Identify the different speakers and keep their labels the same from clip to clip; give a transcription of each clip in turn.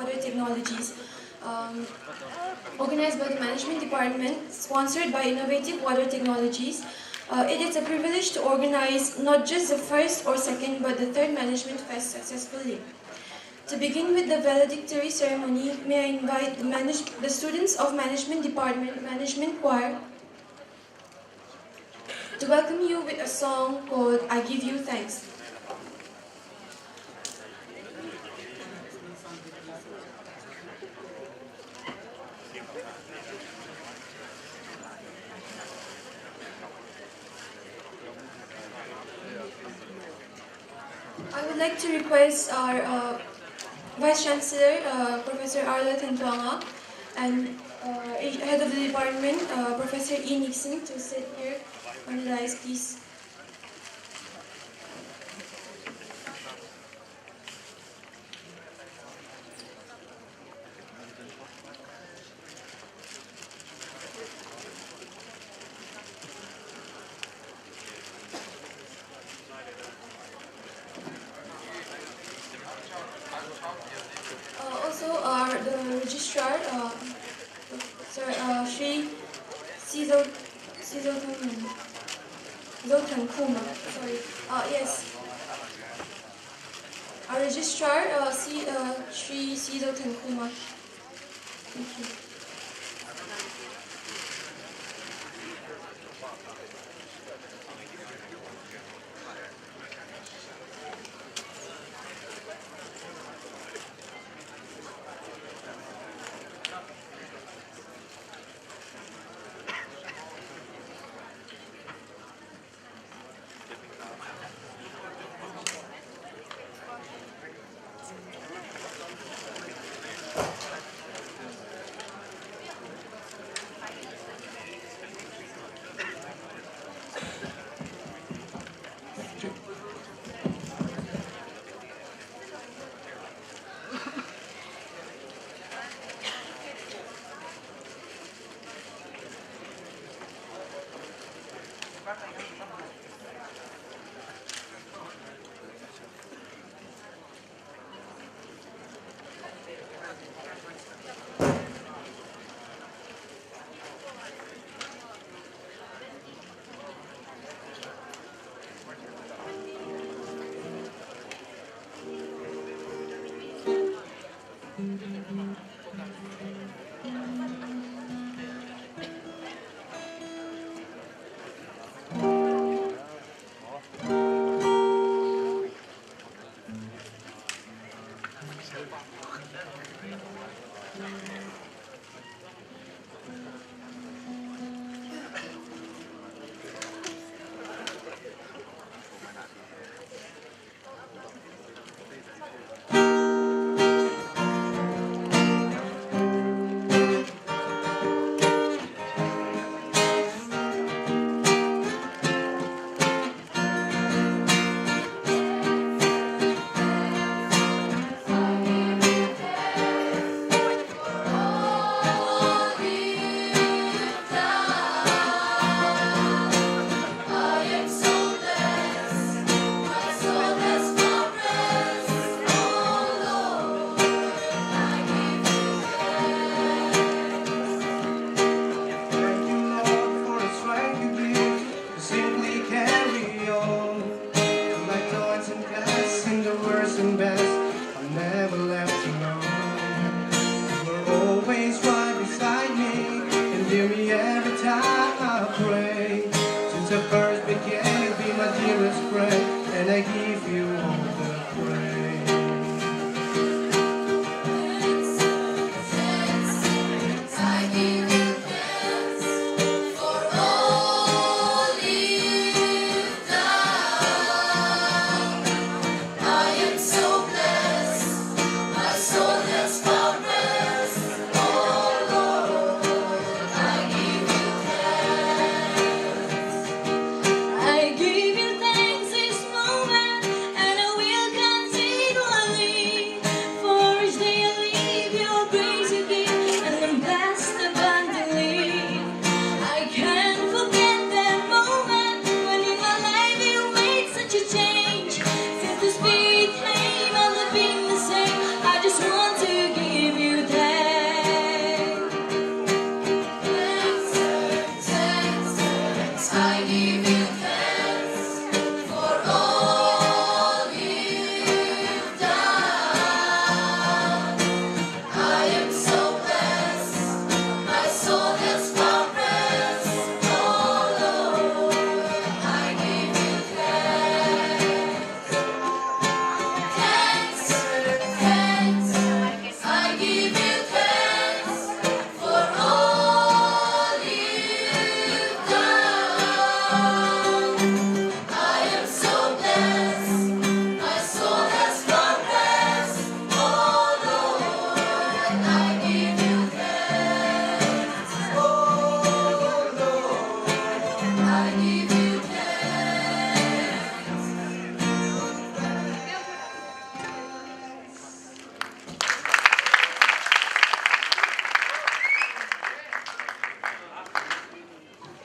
Speaker 1: Water Technologies, organized by the Management Department, sponsored by Innovative Water Technologies. It is a privilege to organize not just the first or second, but the third Management Fest successfully. To begin with the valedictory ceremony, may I invite the students of Management Department Management Choir to welcome you with a song called I Give You Thanks. I would like to request our Vice Chancellor, Professor Arlo Tentuanga, and Head of the Department, Professor E. Nixon, to sit here on the dais, please. Also, the registrar, Shri Zotankuma. Sorry. Yes. Our registrar, Shri Zotankuma. Thank you.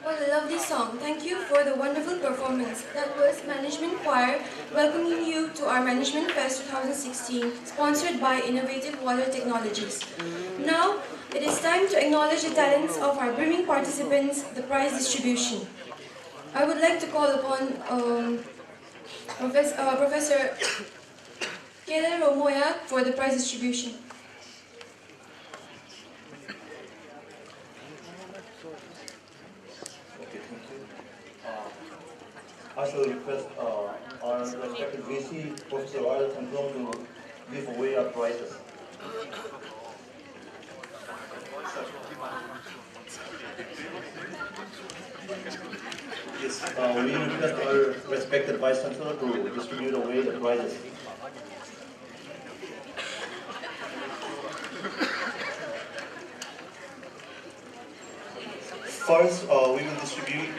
Speaker 1: What a lovely song. Thank you for the wonderful performance. That was Management Choir welcoming you to our Management Fest 2016, sponsored by Innovative Water Technologies. Now, it is time to acknowledge the talents of our brimming participants, the prize distribution. I would like to call upon Professor Kele Romoya for the prize distribution.
Speaker 2: I shall request our respected VC, Professor Royal Tandrong, to give away our prizes. Yes, we request our respected Vice Chancellor to distribute away the prizes. First, we will distribute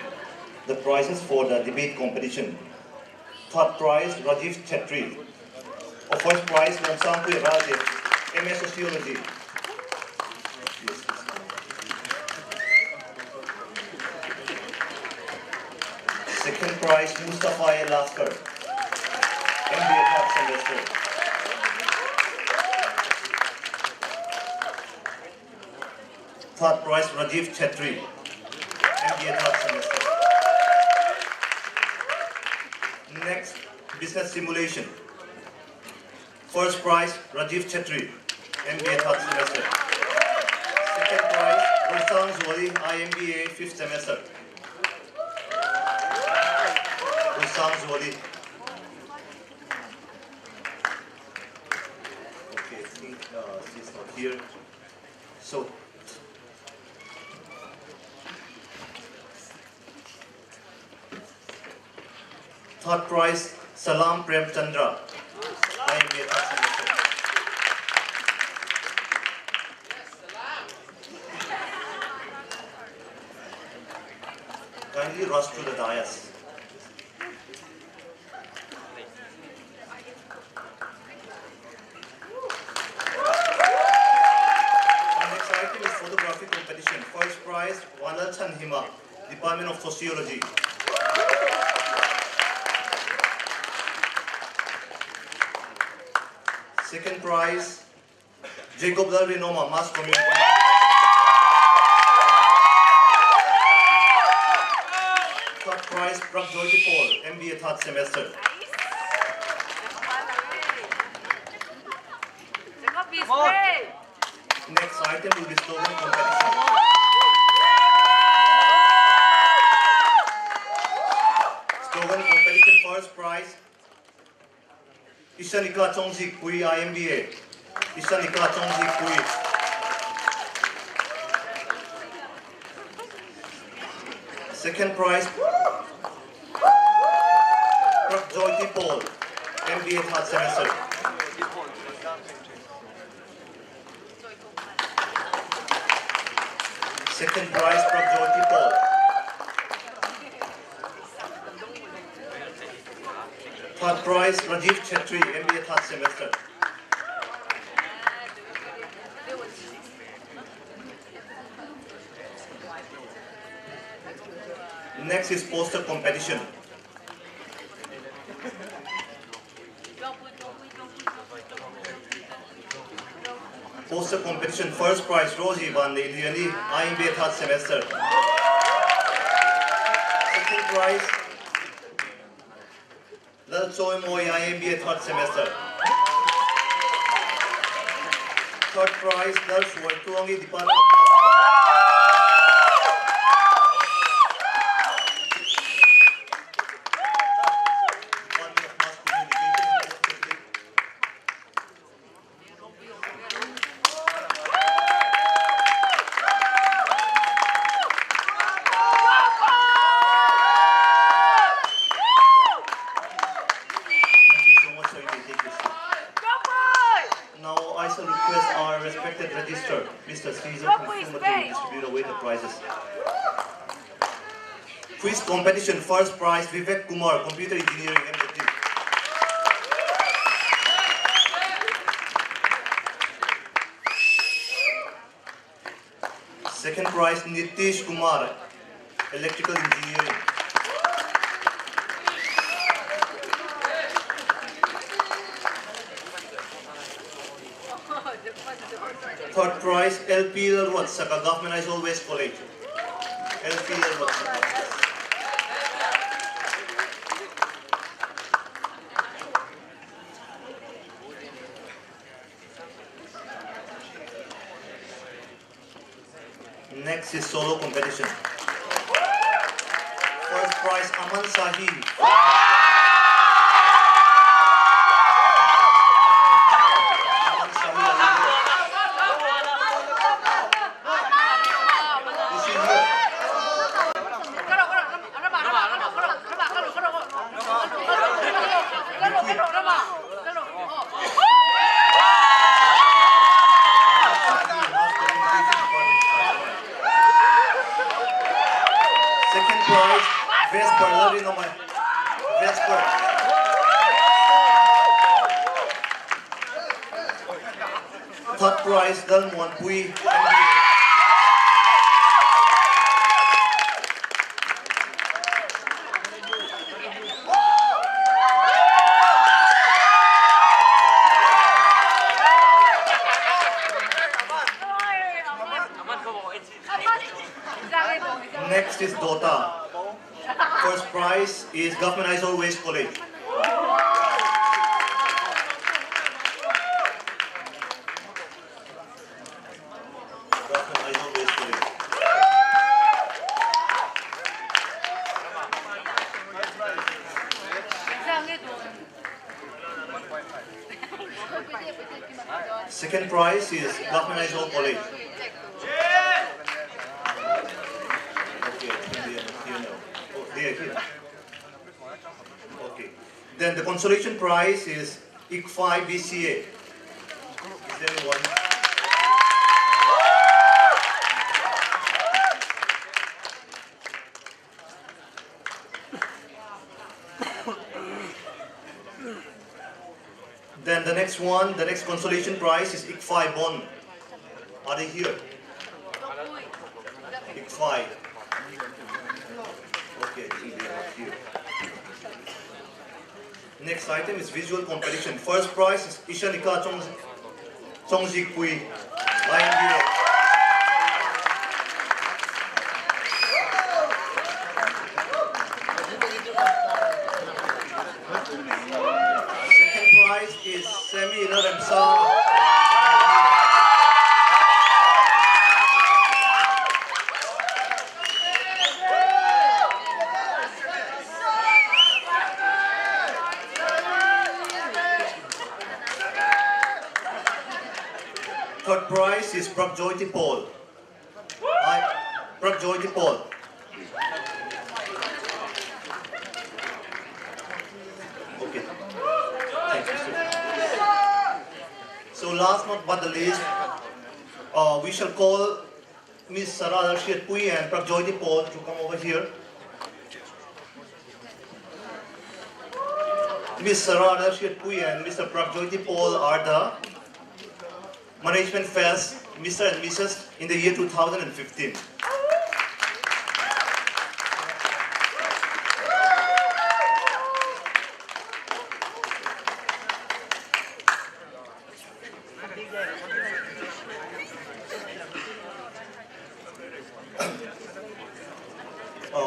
Speaker 2: the prizes for the debate competition. Third prize, Rajiv Chetri. First prize, Ramsampur Rajiv, MA Sociology. Yes. Second prize, Mustafa A. Laskar, MBA third semester. Third prize, Rajiv Chetri, MBA third semester. Next, business simulation. First prize, Rajiv Chetri, MBA third semester. Second prize, Rosang Zoli, IMBA fifth semester. Rosang Zoli. Okay, I think she's not here. So, third prize, Salam Prem Chandra, IMBA third semester. Kindly rush to the dais. The next item is photography competition. First prize, Wanachan Hima, Department of Sociology. Second prize, Jacob Dal Renoma, Mass Community. Third prize, Prabjyoti Paul, MBA third semester. Next item will be slogan competition. Slogan competition, first prize, Ishanika Chongji Kui IMBA. Ishanika Chongji Kui. Second prize, Prabjyoti Paul, MBA third semester. Second prize, Prabjyoti Paul. Third prize, Rajiv Chetri, MBA third semester. Next is poster competition. Poster competition, first prize, Rosie Van Iliani, IMBA third semester. prize, Lal Choi Moi IMBA third semester. Third prize, Lal Choi Tuangi Department of Mass Communication. Now I shall request our respected registrar, Mr. Caesar Consumer, to distribute away the prizes. Quiz competition, first prize, Vivek Kumar, Computer Engineering, MZU. Second prize, Nitish Kumar, Electrical Engineering. Third prize, LP Watsaka, Government High School West College. LP Watsaka. Next is solo competition. First prize, Aman Sahi. Second prize, Vesper, learning on my Vesper. Third prize, Dalmuan Pui. Next is Dota. First prize is Government High School West College. Government High School West College. Second prize is Government High School College. They are here. Okay. Then the consolation prize is IC5 BCA. Is there anyone? Then the next one, the next consolation prize is IC5 Bon. Are they here? IC5. Okay, they are here. Next item is visual competition. First prize is Ishanika Chongji Kui, IMBA. Second prize is Semi Naremsa. Third prize is Prabjyoti Paul. Prabjyoti Paul. Okay. Thank you, sir. So last but the least, we shall call Ms. Sarah Arshiat Pui and Prabjyoti Paul to come over here. Ms. Sarah Arshiat Pui and Mr. Prabjyoti Paul are the Management Fest, Mr. and Mrs. in the year 2015.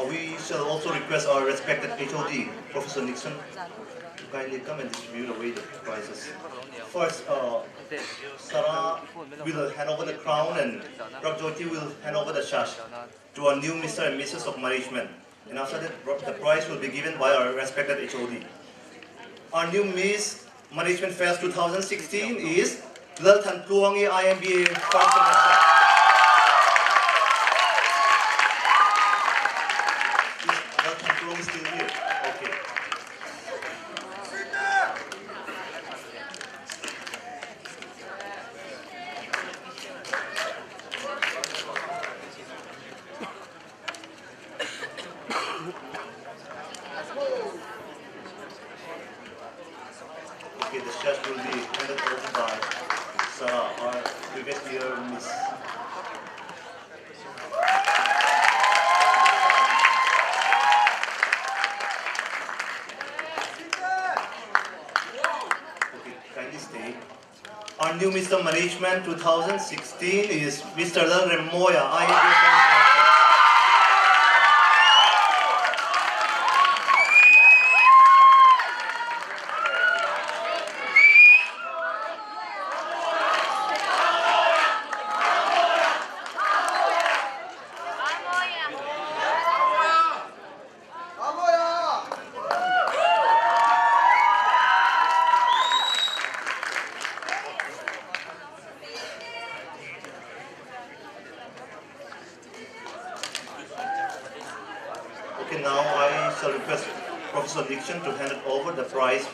Speaker 2: We shall also request our respected HOD, Professor Nixon, to kindly come and distribute away the prizes. First, Sarah will hand over the crown and Rabjoti will hand over the sash to our new Mr. and Mrs. of Management. And after that, the prize will be given by our respected HOD. Our new Miss Management Fest 2016 is Lal Tan Pluangi IMBA first semester. Is Lal Tan Pluangi still here? Okay. Okay, the sash will be handed over by Sarah, our previous year Miss. Okay, kindly stay. Our new Mr. Management 2016 is Mr. Lal Remoya, IMBA. Okay, now I shall request Professor Nixon to hand over the prize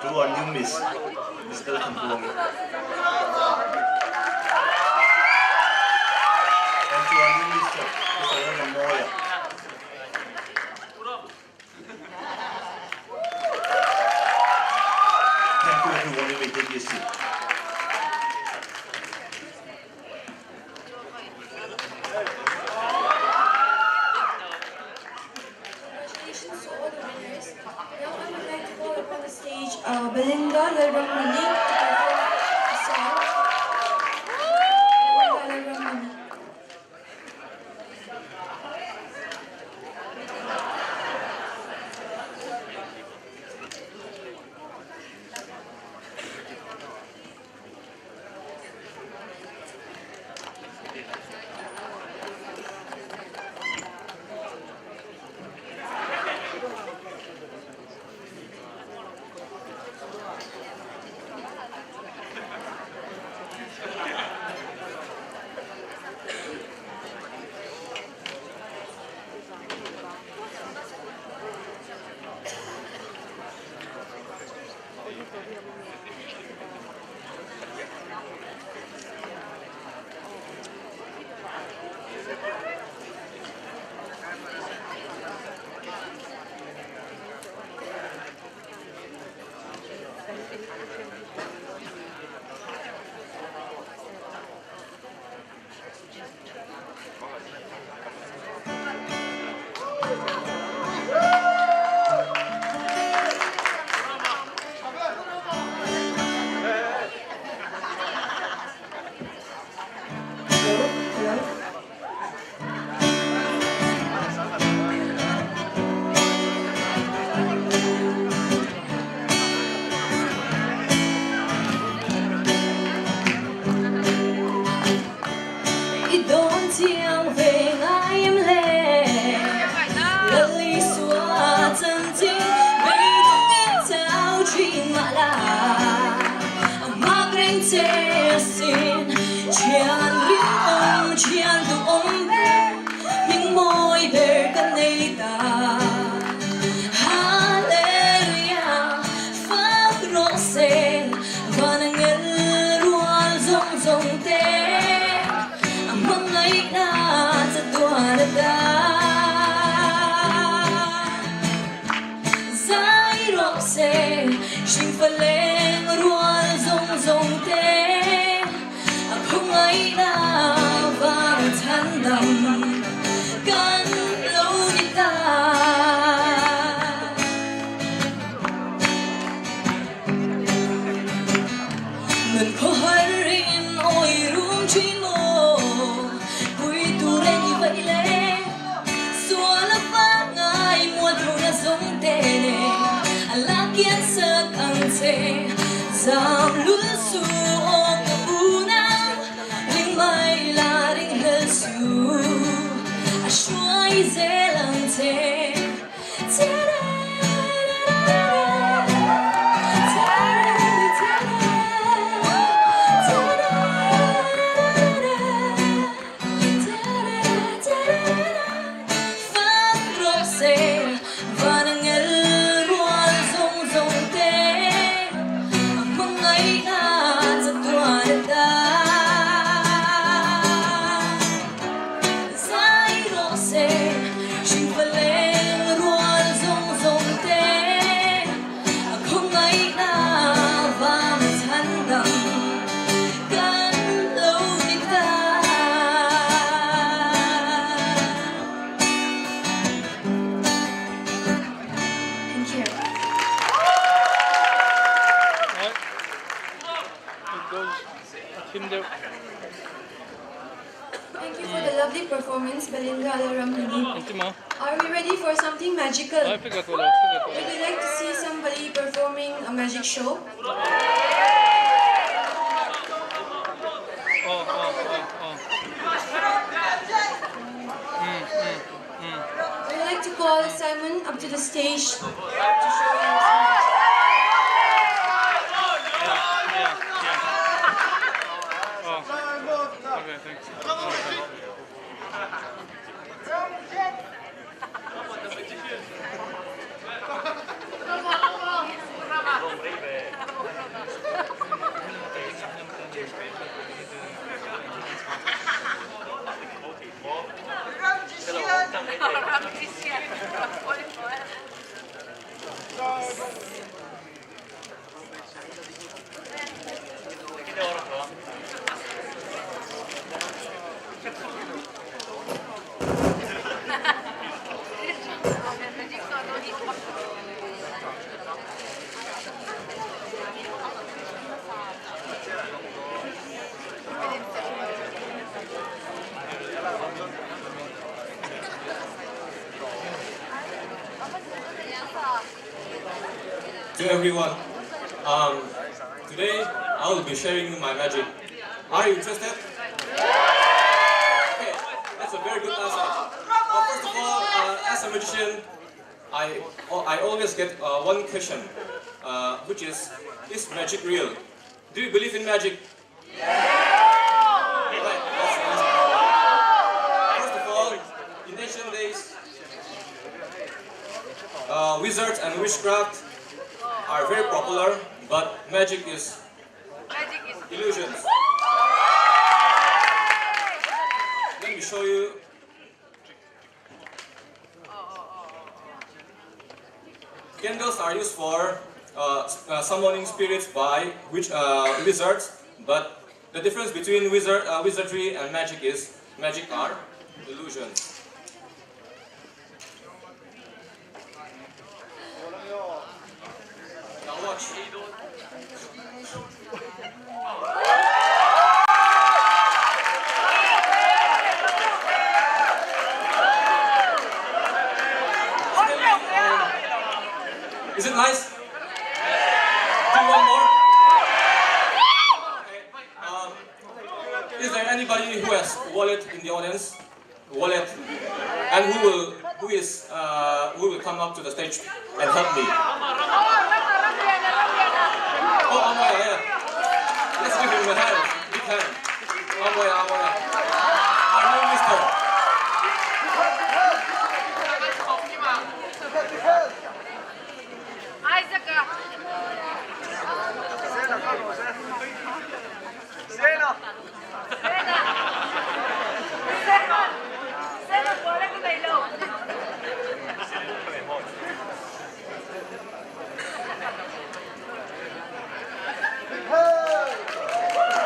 Speaker 2: to our new Miss, Mr. Kampuangi. And to our new Mr. Namoya. Thank you everyone, you may take your seat.
Speaker 1: Belinda Lalramani to perform a song. Belinda Lalramani.
Speaker 3: Suala se zamlul suong unang ring may laring hesu ashuai zelante
Speaker 1: Thank you for the lovely performance, Belinda Alaramuni. Are we ready for something magical? Would you like to see somebody performing a magic show? I'd like to call Simon up to the stage to show you his magic.
Speaker 4: Okay, thanks.
Speaker 5: To everyone, today I will be sharing my magic. Are you interested? Okay, that's a very good answer. First of all, as a magician, I always get one question, which is magic real? Do you believe in magic? Right, that's the answer. First of all, in ancient days, wizards and witchcraft are very popular, but magic is illusions. Let me show you. Candles are used for summoning spirits by wizards, but the difference between wizardry and magic is magic are illusions. Now watch. Is it nice? Do you want more? Okay. Is there anybody who has wallet in the audience? Wallet, and who will come up to the stage and help me? Oh, Amoya, yeah. Let's give him a hand, big hand. Amoya. Our new mister.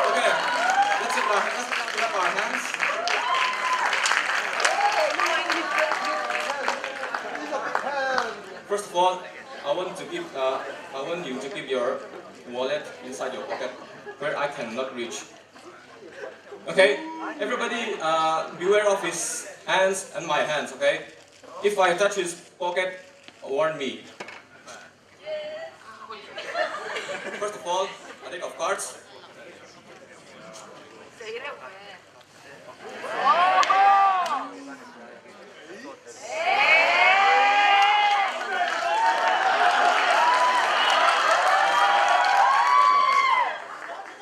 Speaker 5: Okay, let's clap our hands. First of all, I want you to keep your wallet inside your pocket where I cannot reach. Okay, everybody, beware of his hands and my hands. Okay, if I touch his pocket, warn me. all, a deck of cards.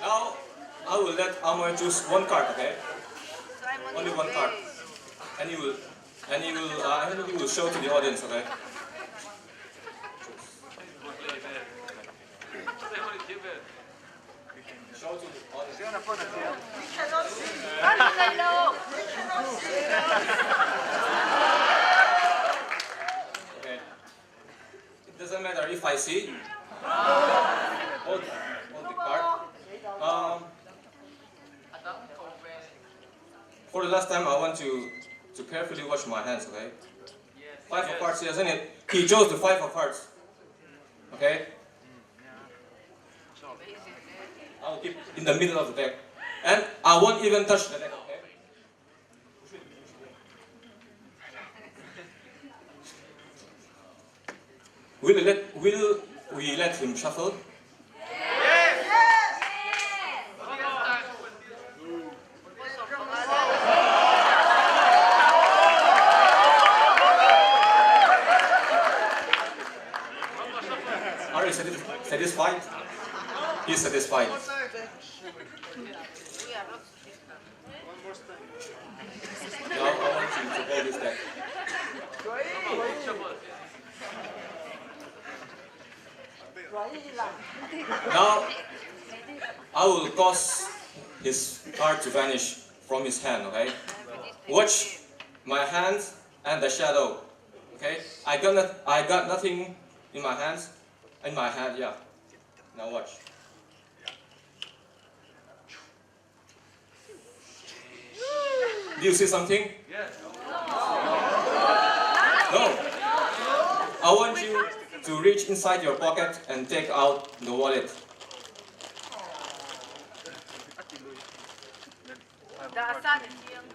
Speaker 5: Now, I will let Amoy choose one card, okay? Only one card. And he will show to the audience, okay? Show to the audience. Okay. It doesn't matter if I see. Hold the card. For the last time, I want to carefully wash my hands, okay? Five of hearts, isn't it? He chose the five of hearts. Okay? I'll keep in the middle of the deck. And I won't even touch the deck, okay? Will we let him shuffle? Are you satisfied? He's satisfied. Now I want you to hold this deck. Now I will cause his card to vanish from his hand, okay? Watch my hand and the shadow. Okay? I got nothing in my hands. In my hand, yeah. Now watch. Do you see something?
Speaker 4: Yes.
Speaker 5: No. I want you to reach inside your pocket and take out the wallet.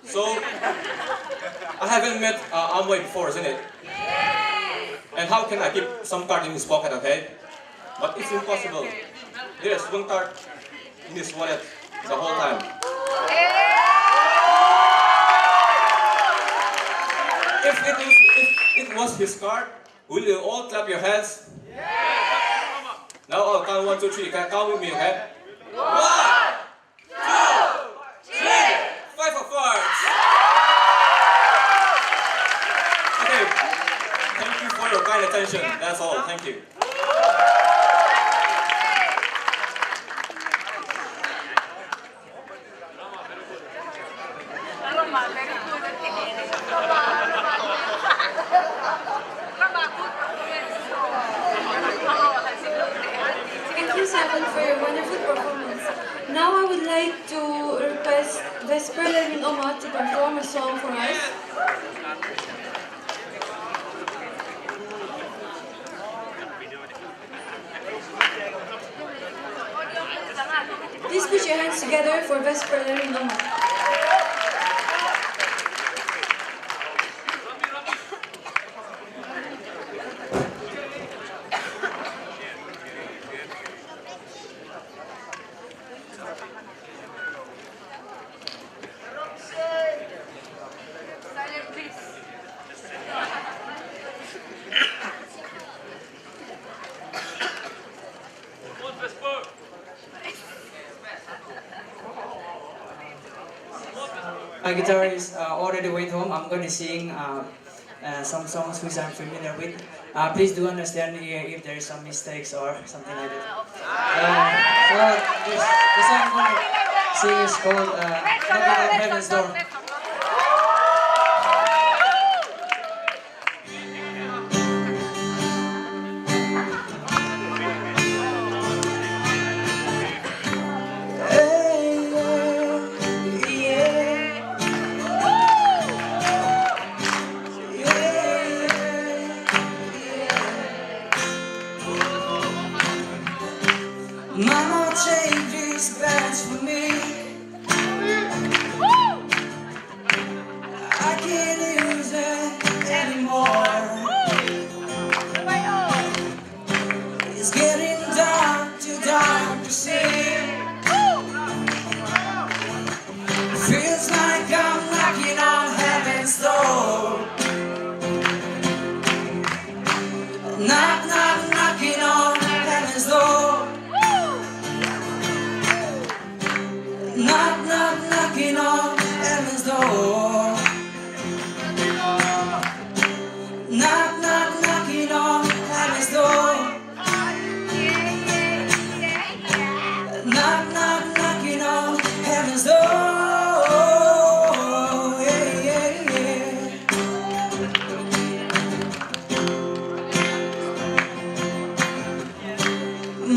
Speaker 5: So, I haven't met Amway before, isn't it? And how can I keep some card in his pocket, okay? But it's impossible. There's one card in his wallet the whole time. If it was his card, will you all clap your hands? Now I'll count 1, 2, 3. You can count with me, okay? 1, 2, 3, 5 of cards. Okay. Thank you for your kind attention. That's all. Thank you.
Speaker 1: Thank you, Seven, for your wonderful performance. Now I would like to request Vesper Levin Oma to perform a song for us. Please put your hands together for Vesper Levin Oma.
Speaker 6: My guitar is already way home. I'm going to sing some songs which I'm familiar with. Please do understand if there is some mistakes or something like that. So the song I'm going to sing is called Knocking on Heaven's Door. Mama, take these bags for me. Knock, knock, knocking on heaven's door. Knock, knock, knocking on heaven's door. Knock, knock, knocking on heaven's door. Knock, knock, knocking on heaven's door. Yeah, yeah, yeah.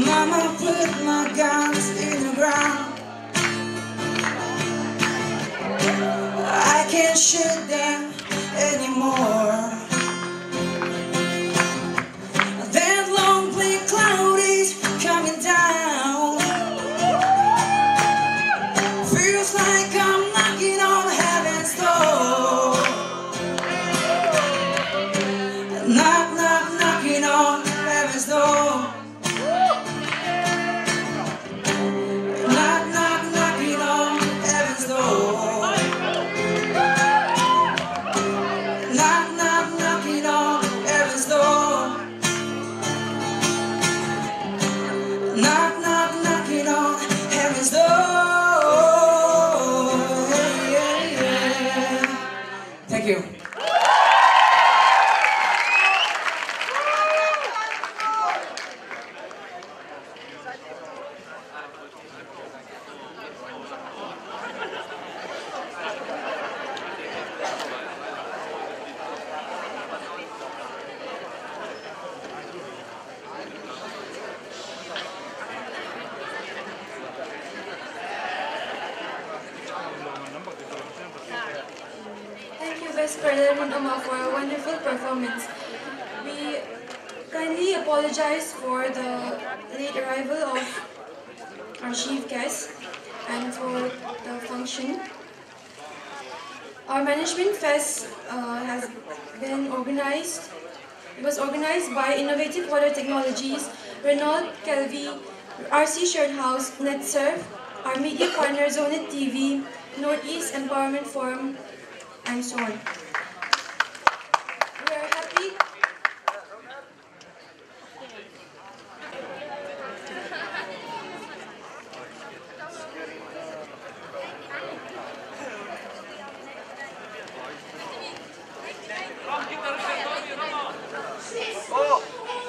Speaker 6: Mama put my guns in the ground. I can't shoot them anymore. That long black cloud is coming down. Feels like I'm knocking on heaven's door. Knock, knock, knocking on heaven's door. Knock, knock, knocking on heaven's door. Knock, knock, knocking on heaven's door. Knock, knock, knocking on heaven's door. Yeah, yeah, yeah. Thank you.
Speaker 1: Thank you, Vice President Oma, for a wonderful performance. We kindly apologize for the late arrival of our chief guest and for the function. Our Management Fest has been organized. It was organized by Innovative Water Technologies, Renault Kelvy, RC Shared House, NetServe, our media partner Zonit TV, Northeast Empowerment Forum, and so on. We are happy.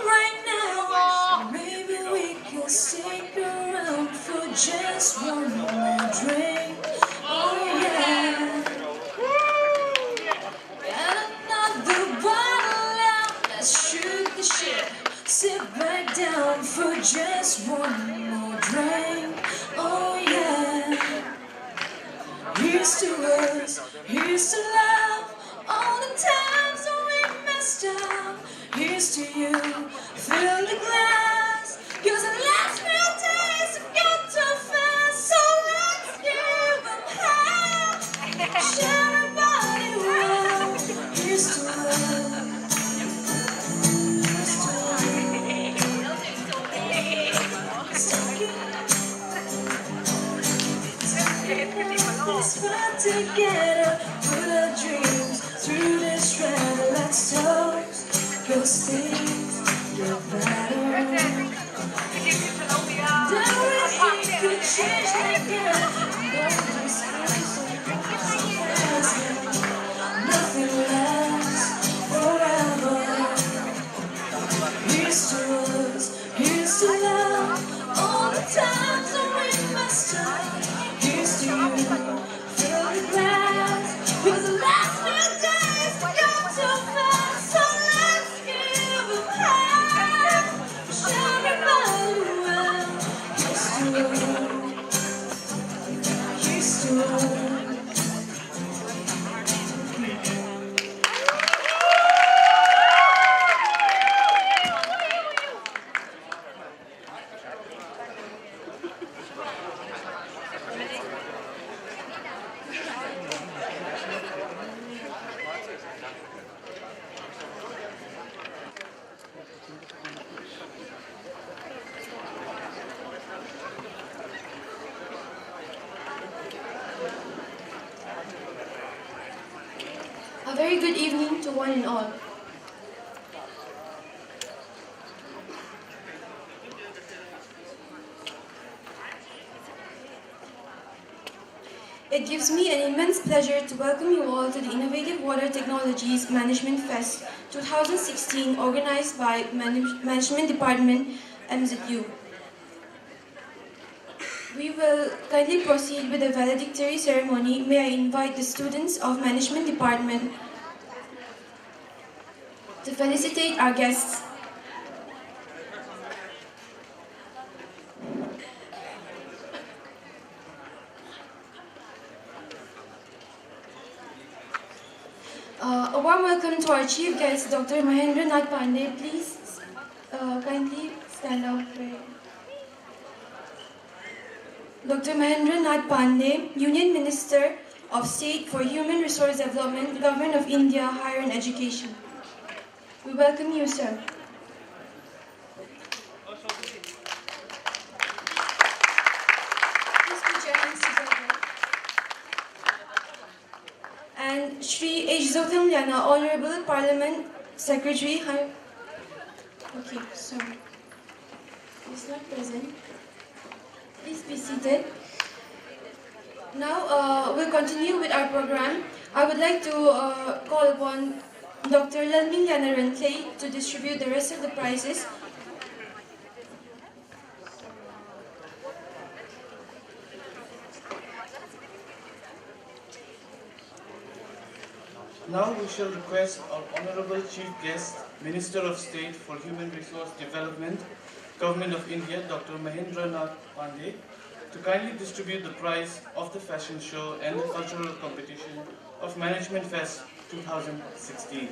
Speaker 3: Right now, maybe we can stick around for just one more drink. Oh yeah. Got another bottle out, let's shoot the shit. Sit back down for just one more drink. Oh yeah. Here's to us, here's to love, all the times that we messed up. Here's to you, fill the glass, 'cause the last few days have gone too fast. So let's give them half, share our body well. Here's to love, here's to let's fight together, put our dreams through this ride. Let's toast those things get better. Everything could change again. Don't just nothing lasts forever. Here's to us, here's to love, all the times that we messed up. Here's to you, fill the glass, 'cause the last few days go too fast. So let's give them half, share everybody well. Here's to us, here's to us.
Speaker 1: A very good evening to one and all. It gives me an immense pleasure to welcome you all to the Innovative Water Technologies Management Fest 2016 organized by Management Department, MZU. We will kindly proceed with the valedictory ceremony. May I invite the students of Management Department to felicitate our guests. A warm welcome to our chief guest, Dr. Mahendra Nath Pandey. Please kindly stand out. Dr. Mahendra Nath Pandey, Union Minister of State for Human Resource Development, Government of India, Higher and Education. We welcome you, sir. Please put your hands together. And Shri H. Zotam Liana, Honorable Parliament Secretary. Okay, sorry. He's not present. Please be seated. Now we'll continue with our program. I would like to call upon Dr. Lalming Yanaran Clay to distribute the rest of the prizes.
Speaker 7: Now we shall request our Honorable Chief Guest, Minister of State for Human Resource Development, Government of India, Dr. Mahendra Nath Pandey, to kindly distribute the prize of the fashion show and the cultural competition of Management Fest 2016.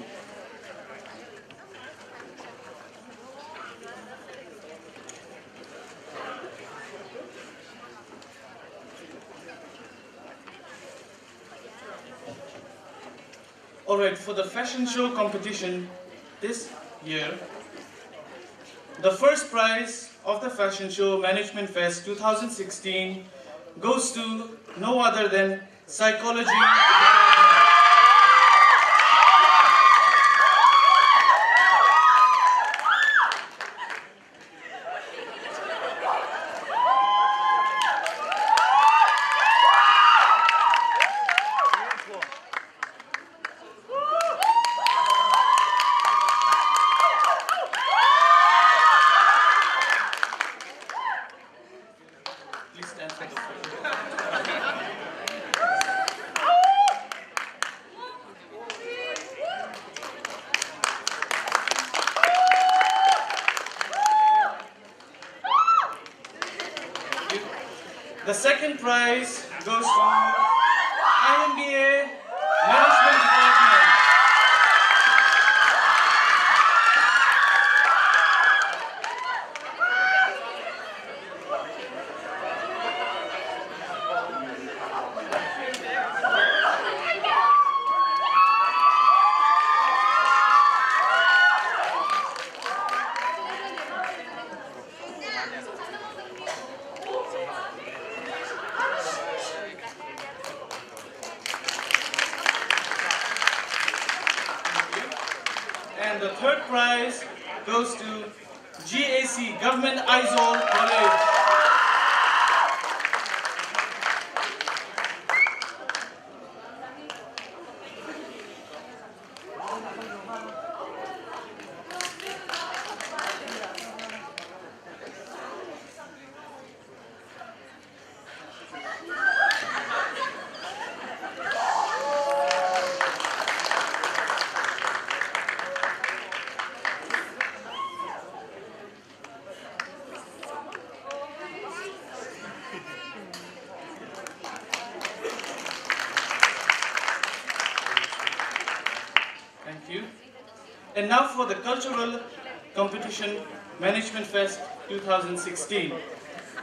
Speaker 7: Alright, for the fashion show competition this year, the first prize of the fashion show Management Fest 2016 goes to no other than Psychology Department. Please stand for the photo. The second prize goes to IMBA Management Department. And the third prize goes to GAC, Government Aizawl College. Thank you. And now for the Cultural Competition Management Fest 2016.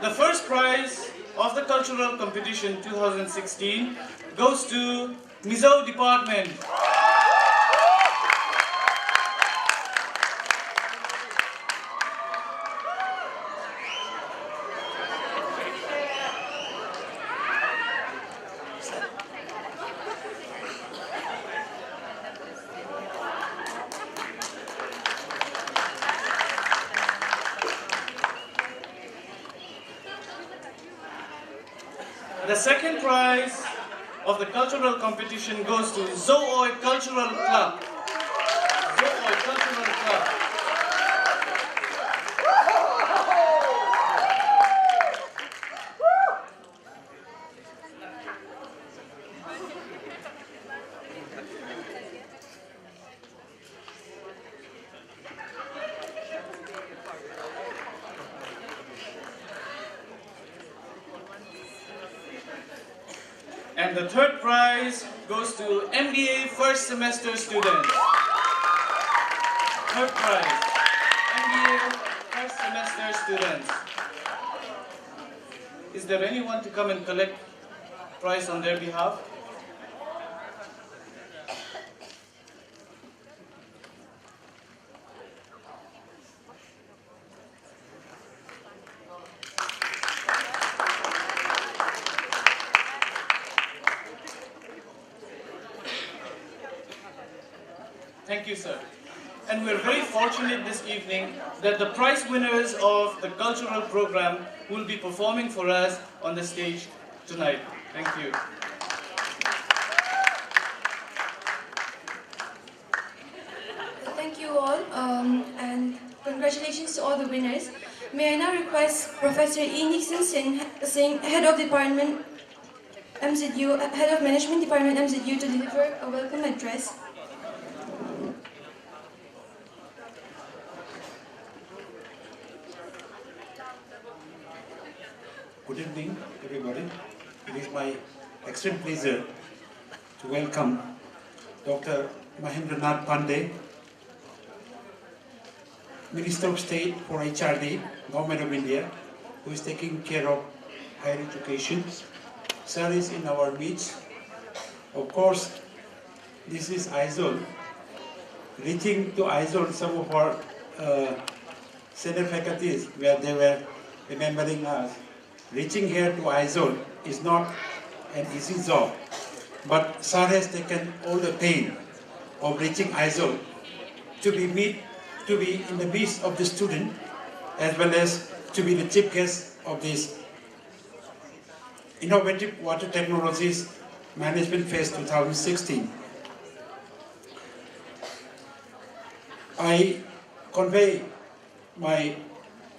Speaker 7: The first prize of the Cultural Competition 2016 goes to MZU Department. The second prize of the cultural competition goes to Zooi Cultural Club. Zooi Cultural Club. And the third prize goes to MBA first semester students. Third prize, MBA first semester students. Is there anyone to come and collect prize on their behalf? Thank you, sir. And we're very fortunate this evening that the prize winners of the cultural program will be performing for us on the stage tonight. Thank you.
Speaker 1: Thank you all, and congratulations to all the winners. May I now request Professor E. Nixon Singh, Head of Department MZU, Head of Management Department MZU, to deliver a welcome address.
Speaker 8: Good evening, everybody. It is my extreme pleasure to welcome Dr. Mahendra Nath Pandey, Minister of State for HRD, Government of India, who is taking care of higher education. Sir is in our midst. Of course, this is Aizawl. Reaching to Aizawl, some of our senior faculties, where they were remembering us, reaching here to Aizawl is not an easy job, but Sir has taken all the pain of reaching Aizawl to be in the midst of the student, as well as to be the chief guest of this Innovative Water Technologies Management Fest 2016. I convey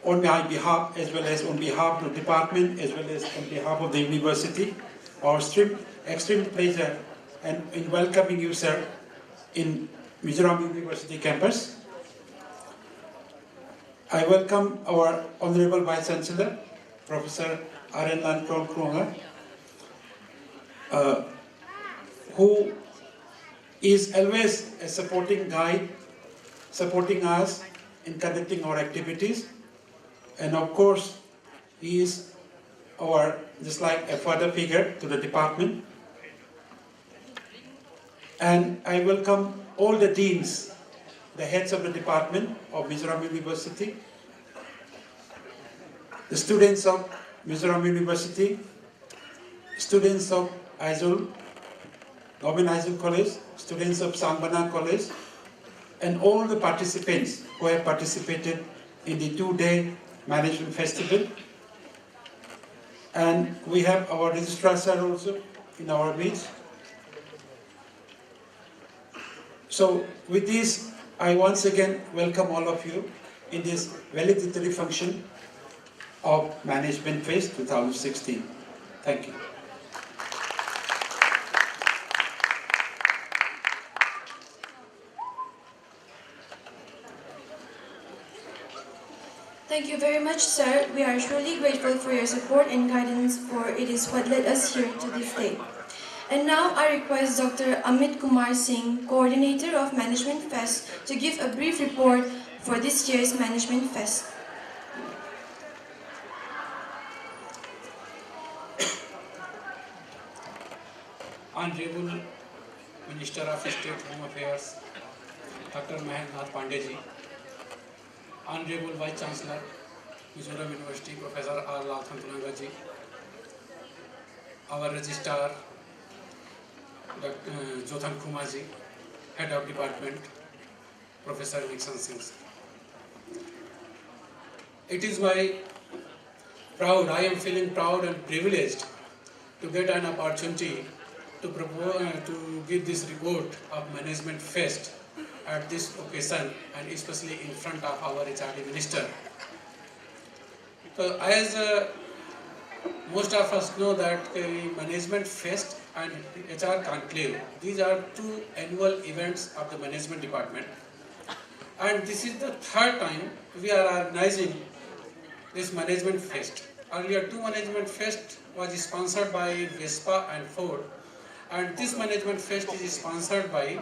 Speaker 8: on my behalf, as well as on behalf of the department, as well as on behalf of the university, our extreme pleasure in welcoming you, sir, in Mizoram University campus. I welcome our Honorable Vice Chancellor, Professor R.N. Kronger, who is always a supporting guide, supporting us in conducting our activities. And of course, he is just like a father figure to the department. And I welcome all the deans, the heads of the department of Mizoram University, the students of Mizoram University, students of Aizawl, Government Aizawl College, students of Sangbana College, and all the participants who have participated in the two-day Management Festival. And we have our registrar sir also in our midst. So with this, I once again welcome all of you in this valedictory function of Management Fest 2016. Thank you.
Speaker 1: Thank you very much, sir. We are truly grateful for your support and guidance, for it is what led us here to this day. And now I request Dr. Amit Kumar Singh, Coordinator of Management Fest, to give a brief report for this year's Management Fest.
Speaker 8: Honorable Minister of State Home Affairs, Dr. Mahendra Nath Pandey ji, Honorable Vice Chancellor, Mizoram University, Professor R. Lalthantunanga ji, our Registrar, Dr. Jothan Kumar ji, Head of Department, Professor Nixon Singh. It is I am feeling proud and privileged to get an opportunity to give this report of Management Fest at this occasion, and especially in front of our HRD Minister. So as most of us know that Management Fest and HR Conclave, these are two annual events of the Management Department. And this is the third time we are organizing this Management Fest. Earlier two Management Fest was sponsored by Vespa and Ford, and this Management Fest is sponsored by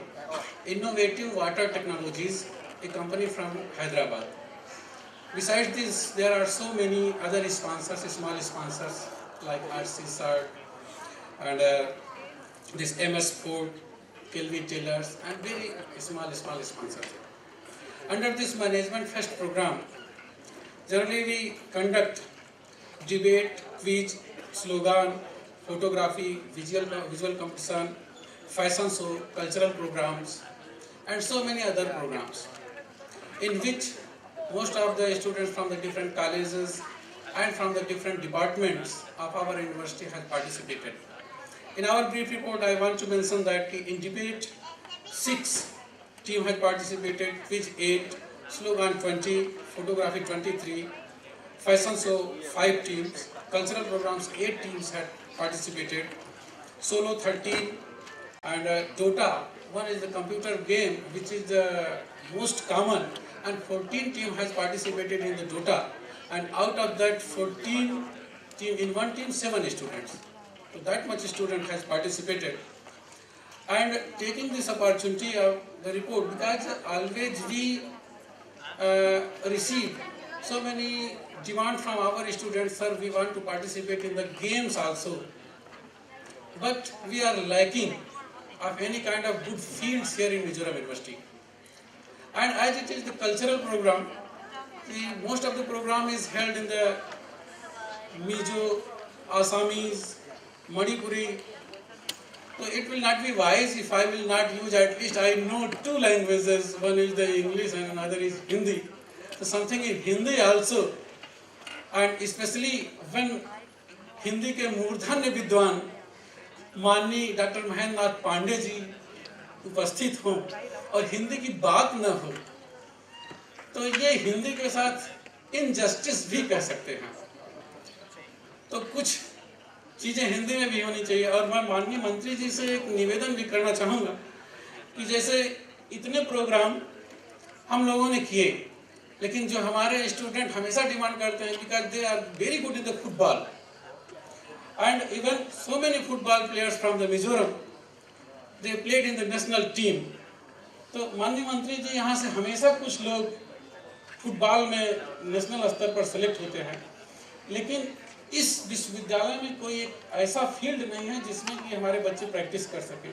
Speaker 8: Innovative Water Technologies, a company from Hyderabad. Besides this, there are so many other sponsors, small sponsors like RC and this MS Ford, Kelvin Tailors, and very small sponsors. Under this Management Fest program, generally we conduct debate, quiz, slogan, photography, visual competition, fashion show, cultural programs, and so many other programs, in which most of the students from the different colleges and from the different departments of our university have participated. In our brief report, I want to mention that in debate, 6 teams had participated, quiz 8, slogan 20, photography 23, fashion show 5 teams, cultural programs 8 teams had participated, solo 13, and Dota, one is the computer game which is the most common, and 14 team has participated in the Dota, and out of that 14 team, in one team 7 students. So that much student has participated. And taking this opportunity of the report, because always we receive so many demand from our students, sir, we want to participate in the games also. But we are lacking of any kind of good fields here in Mizoram University. And as it is the cultural program, most of the program is held in the Mizo, Assamese, Manipuri. So it will not be wise if I will not use, at least I know 2 languages, one is the English and another is Hindi. So something in Hindi also, and especially when Hindi के मूर्धन्य विद्वान माननीय doctor Mahendra Nath Pandey ji उपस्थित हों और हिंदी की बात न हो, तो ये हिंदी के साथ इनजस्टिस भी कह सकते हैं। तो कुछ चीज़ें हिंदी में भी होनी चाहिए। और मैं माननीय मंत्री जी से एक निवेदन भी करना चाहूँगा कि जैसे इतने प्रोग्राम हम लोगों ने किए, लेकिन जो हमारे स्टूडेंट हमेशा डिमांड करते हैं, because they are very good in the football, and even so many football players from the Mizoram, they played in the national team. तो माननीय मंत्री जी यहाँ से हमेशा कुछ लोग फुटबॉल में नेशनल स्तर पर सेलेक्ट होते हैं, लेकिन इस विश्वविद्यालय में कोई एक ऐसा फील्ड नहीं है जिसमें कि हमारे बच्चे प्रैक्टिस कर सकें।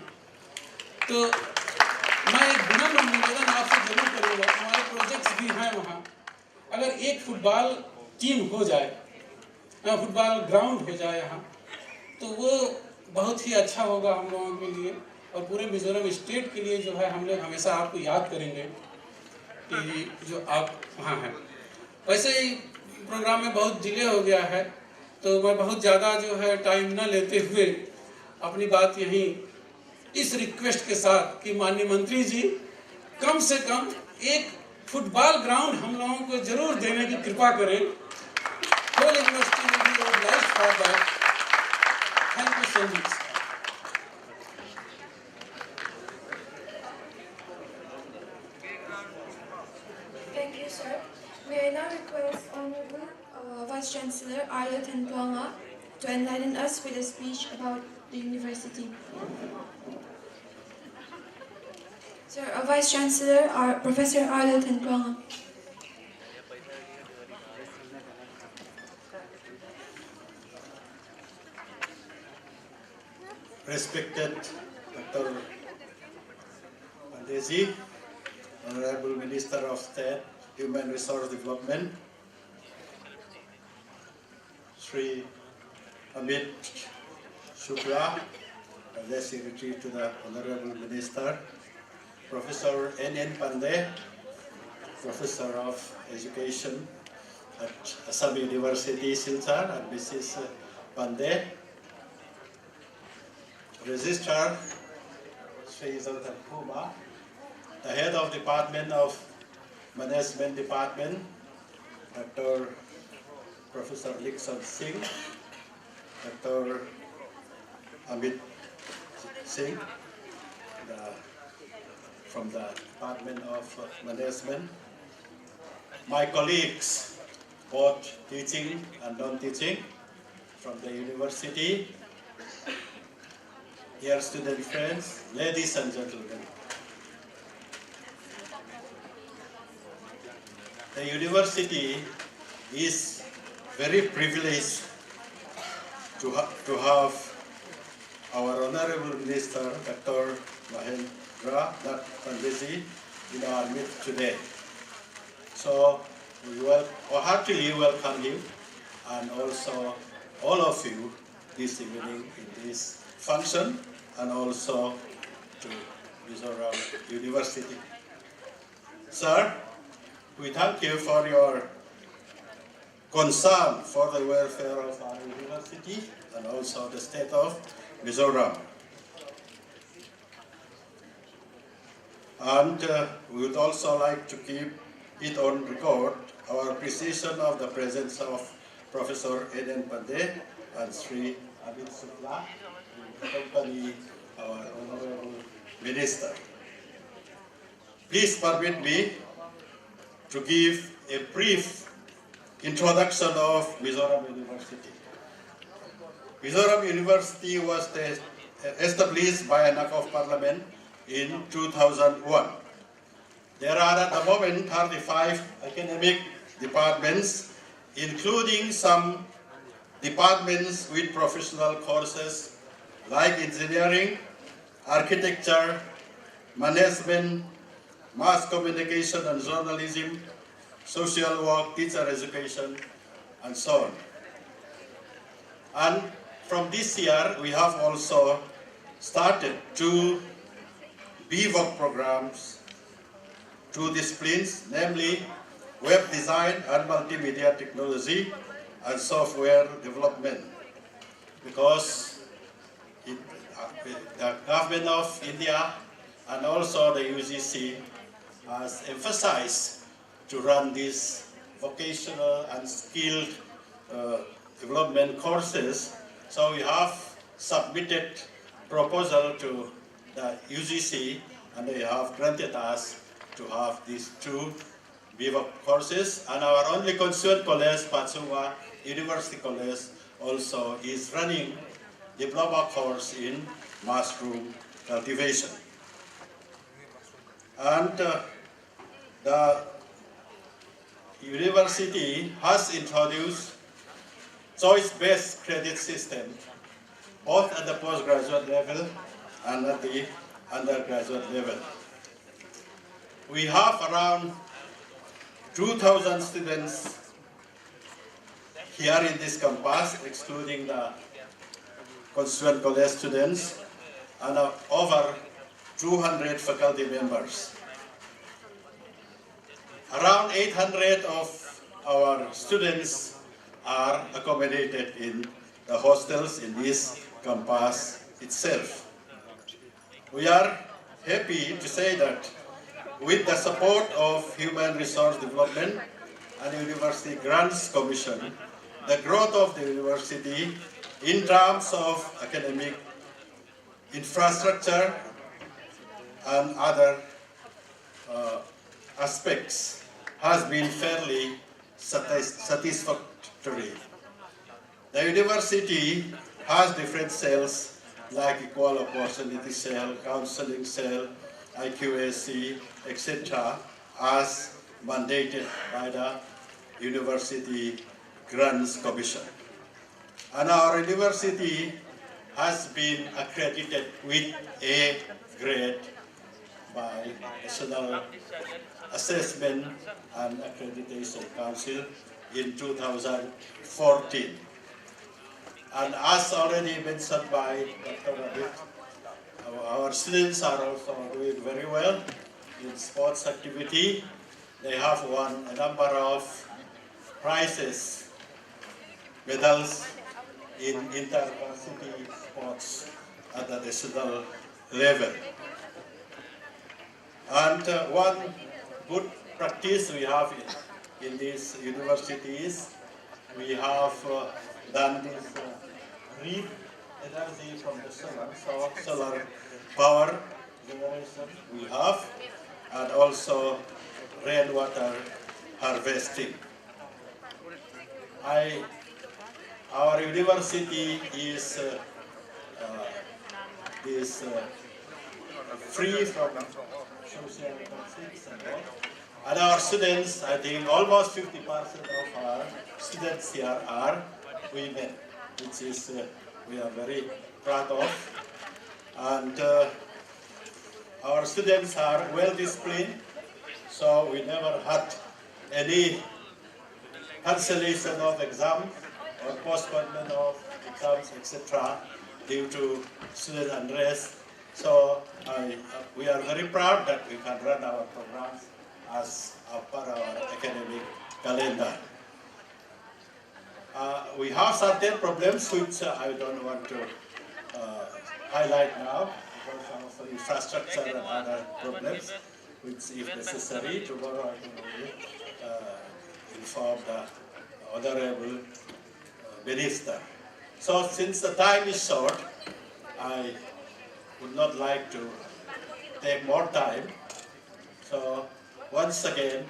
Speaker 8: तो मैं एक विनम्र निवेदन आपसे जरूर करूँगा, हमारे प्रोजेक्ट्स भी हैं वहाँ, अगर एक फुटबॉल टीम हो जाए, फुटबॉल ग्राउंड हो जाए यहाँ, तो वो बहुत ही अच्छा होगा हम लोगों के लिए और पूरे मिजोरम स्टेट के लिए। जो है हम लोग हमेशा आपको याद करेंगे कि जो आप वहाँ हैं। वैसे ही प्रोग्राम में बहुत डिले हो गया है, तो मैं बहुत ज़्यादा जो है टाइम न लेते हुए अपनी बात यहीं इस रिक्वेस्ट के साथ कि माननीय मंत्री जी कम से कम एक फुटबॉल ग्राउंड हम लोगों को जरूर देने की कृपा करें। होल यूनिवर्सिटी में भी obliged for that. Thank you so much.
Speaker 1: Thank you, sir. May I now request Honorable Vice Chancellor Arlo Tentuanga to enlighten us with a speech about the university. Sir, Vice Chancellor Professor Arlo Tentuanga.
Speaker 9: Respected Dr. Pandey, Honorable Minister of State, Human Resource Development, Sri Amit Shukla, the Secretary to the Honorable Minister, Professor N.N. Pandey, Professor of Education at Assam University, Silchar, and Mrs. Pandey, Registrar Sri Zoltan Kumar, the head of Department of Management Department, Dr. Professor Likson Singh, Dr. Amit Singh, from the Department of Management, my colleagues, both teaching and non-teaching, from the university, dear student friends, ladies and gentlemen. The university is very privileged to have our Honorable Minister, Dr. Mahendra Nath Pandey, in our midst today. So we will heartily welcome him and also all of you this evening in this function and also to Mizoram University. Sir, we thank you for your concern for the welfare of our university and also the state of Mizoram. And we would also like to keep it on record our appreciation of the presence of Professor N.N. Pandey and Sri Abid Sukla, who accompany our Honorable Minister. Please permit me to give a brief introduction of Mizoram University. Mizoram University was established by an Act of Parliament in 2001. There are at the moment 35 academic departments, including some departments with professional courses like engineering, architecture, management, mass communication and journalism, social work, teacher education, and so on. And from this year, we have also started 2 BVOC programs, 2 disciplines, namely web design and multimedia technology and software development, because the government of India and also the UGC has emphasized to run these vocational and skilled development courses. So we have submitted proposal to the UGC and they have granted us to have these 2 BVOC courses. And our only constituent college, Patsunga University College, also is running diploma course in mushroom cultivation. And the university has introduced choice-based credit system both at the postgraduate level and at the undergraduate level. We have around 2,000 students here in this campus, excluding the constituent college students, and over 200 faculty members. Around 800 of our students are accommodated in the hostels in this campus itself. We are happy to say that with the support of Human Resource Development and University Grants Commission, the growth of the university in terms of academic infrastructure and other aspects has been fairly satisfactory. The university has different cells like Equal Opportunity Cell, Counseling Cell, IQAC, etc. as mandated by the University Grants Commission. And our university has been accredited with A grade by National Assessment and Accreditation Council in 2014. And as already mentioned by Dr. Abid, our students are also doing very well in sports activity. They have won a number of prizes, medals in inter-varsity sports at the national level. And one good practice we have in these universities, we have done this green energy from the solar, so solar power generation we have, and also rainwater harvesting. Our university is free from social conflicts and all. And our students, I think almost 50% of our students here are women, which is we are very proud of. And our students are well disciplined, so we never had any cancellation of exams or postponement of exams, etc., due to student unrest. So we are very proud that we can run our programs as per our academic calendar. We have certain problems which I don't want to highlight now because of infrastructure and other problems, which if necessary, tomorrow I can inform the Honorable Minister. So since the time is short, I would not like to take more time. So once again,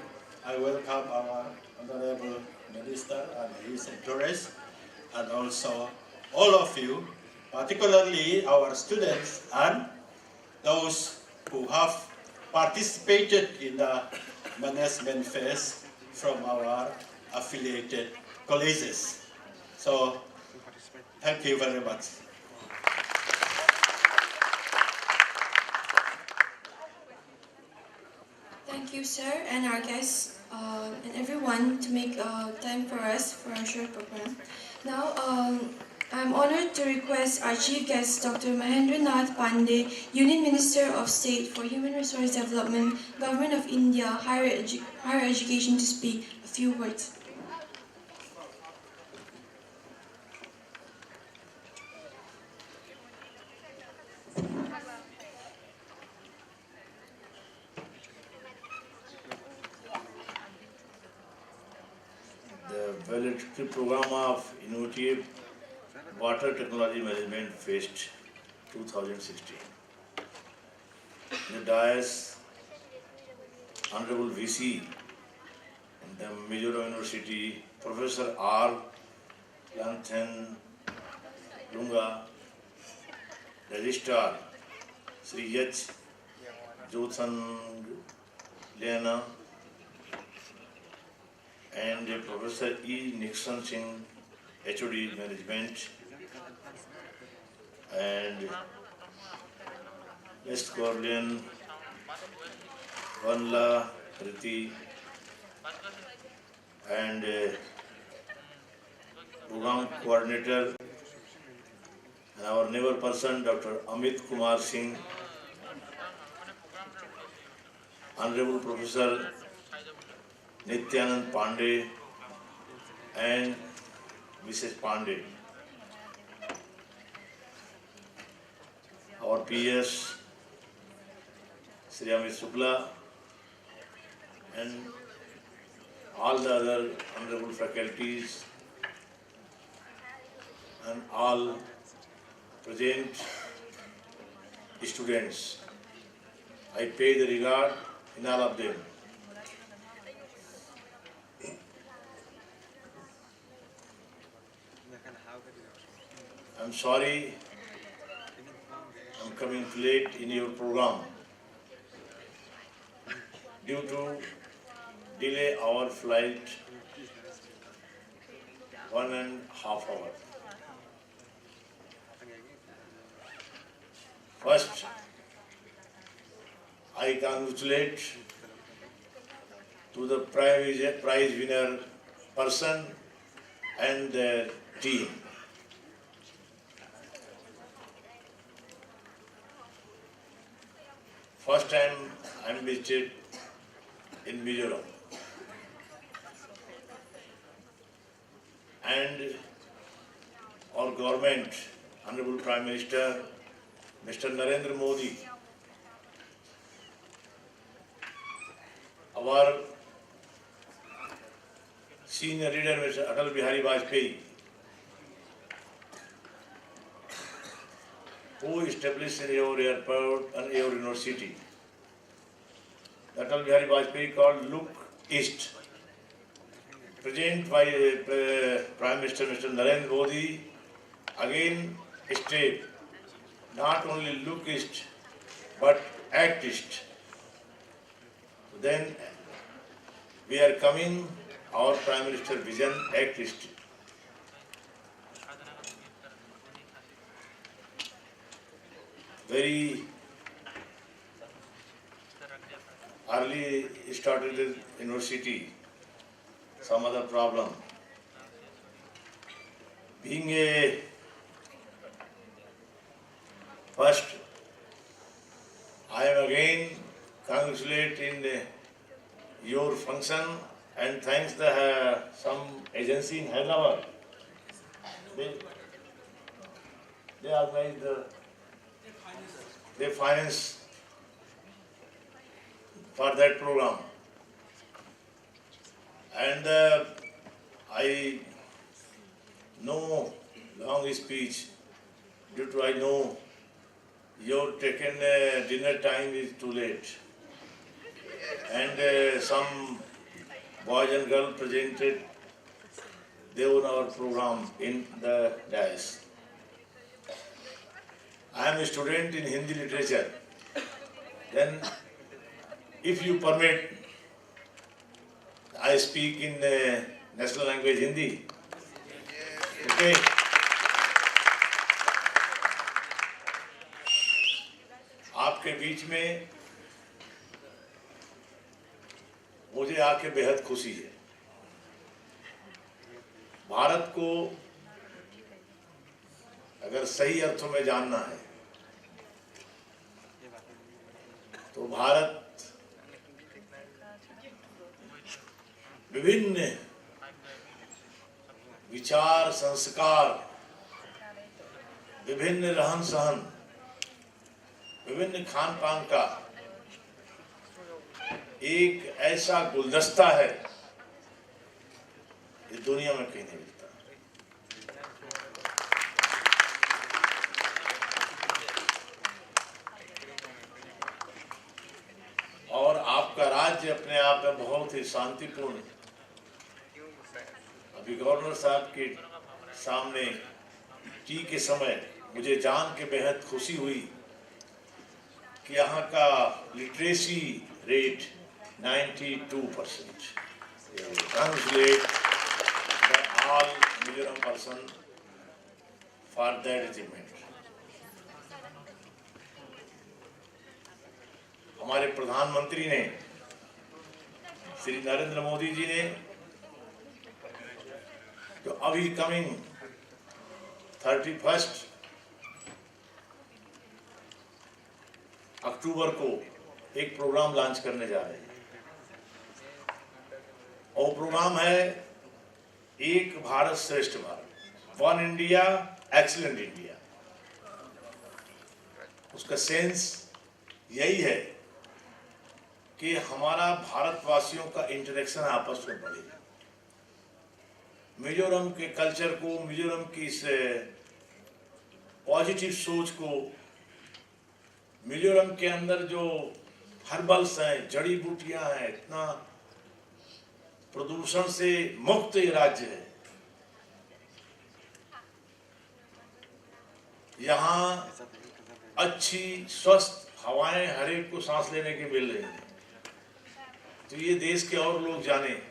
Speaker 9: I welcome our Honorable Minister and his entourage, and also all of you, particularly our students and those who have participated in the management phase from our affiliated colleges. So, thank you very much.
Speaker 1: Thank you, sir, and our guests and everyone to make time for us for our short program. Now, I'm honored to request our chief guest, Dr. Mahendra Nath Pandey, Union Minister of State for Human Resource Development, Government of India, Higher Education, to speak a few words.
Speaker 10: The validity program of Innovative Water Technology Management Fest 2016. In the dais, Honorable VC, the MZU University, Professor R. Lanthan Lunga, Registrar, Sri H. Jothan Lena, and Professor E. Nixon Singh, HRD Management, and West Corleone, Vanla Riti, and program coordinator, and our neighbor person, Dr. Amit Kumar Singh, Honorable Professor Nityanand Pandey, and Mrs. Pandey. Our PS, Sri Amit Sukla, and all the other honorable faculties, and all present students. I pay the regard in all of them. I'm sorry I'm coming late in your program. Due to delay our flight 1.5 hours. First, I congratulate to the prize winner person and their team. First time I'm visited in Mizoram. And our government, Honorable Prime Minister Mr. Narendra Modi, our senior leader, Mr. Atal Bihari Vajpayee, who established in your airport and your university. Atal Bihari Vajpayee called Look East. Present by Prime Minister Mr. Narendra Modi again state not only look east but act east. Then we are coming our Prime Minister vision act east. Very early started the university, some other problem. Being a first, I am again congratulate in your function and thanks the some agency in Hyderabad. They organize they finance for that program. And I know long speech due to I know your taken dinner time is too late. And some boys and girls presented their our program in the dais. I am a student in Hindi literature. Then, if you permit, I speak in national language Hindi. Okay. आपके बीच में मुझे आके बेहद खुशी है। भारत को अगर सही अर्थों में जानना है तो भारत विभिन्न विचार, संस्कार, विभिन्न रहन सहन, विभिन्न खान पान का एक ऐसा गुलदस्ता है ये दुनिया में कहीं नहीं मिलता। और आपका राज्य अपने आप में बहुत ही शांतिपूर्ण। अभी गवर्नर साहब के सामने टी के समय मुझे जान के बेहद खुशी हुई कि यहाँ का literacy rate 92%. Congratulate all Mizoram person for that achievement. हमारे प्रधानमंत्री ने श्री नरेंद्र मोदी जी ने जो अभी कमिंग 31 अक्टूबर को एक प्रोग्राम लॉन्च करने जा रहे हैं और प्रोग्राम है एक भारत श्रेष्ठ Bharat, one India excellent India. उसका सेंस यही है कि हमारा भारतवासियों का इंटरेक्शन आपस में बढ़े, मिजोरम के कल्चर को, मिजोरम की इस पॉजिटिव सोच को, मिजोरम के अंदर जो हर्बल्स हैं, जड़ी बूटियां हैं, इतना प्रदूषण से मुक्त ये राज्य है, यहाँ अच्छी स्वस्थ हवाएं हर एक को सांस लेने की मिल रही हैं। तो ये देश के और लोग जाने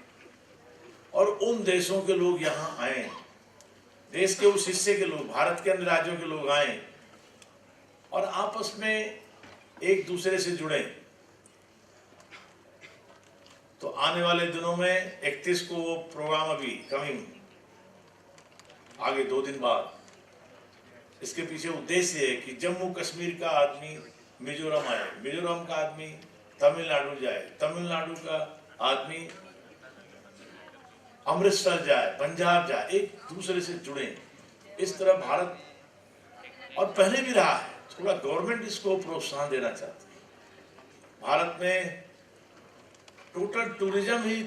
Speaker 10: और उन देशों के लोग यहाँ आए, देश के उस हिस्से के लोग, भारत के अन्य राज्यों के लोग आए और आपस में एक दूसरे से जुड़े। तो आने वाले दिनों में 31 को वो प्रोग्राम अभी कमिंग आगे 2 दिन बाद, इसके पीछे उद्देश्य है कि जम्मू कश्मीर का आदमी मिजोरम आए, मिजोरम का आदमी तमिलनाडु जाए, तमिलनाडु का आदमी अमृतसर जाए, पंजाब जाए, एक दूसरे से जुड़े। इस तरह भारत और पहले भी रहा है, थोड़ा गवर्नमेंट इसको प्रोत्साहन देना चाहती है। भारत में टोटल टूरिज्म ही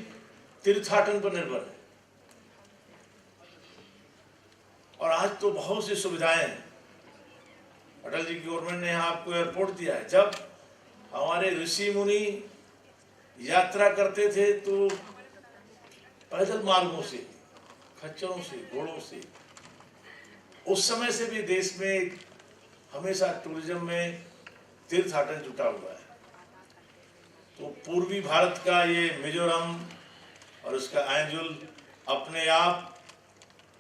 Speaker 10: तीर्थाटन पर निर्भर है और आज तो बहुत सी सुविधाएं हैं। अटल जी की गवर्नमेंट ने यहाँ आपको एयरपोर्ट दिया है। जब हमारे ऋषि मुनि यात्रा करते थे तो पैदल मार्गों से, खच्चरों से, घोड़ों से, उस समय से भी देश में हमेशा टूरिज्म में तीर्थाटन जुटा हुआ है। तो पूर्वी भारत का ये मिजोरम और उसका ऐंजुल अपने आप,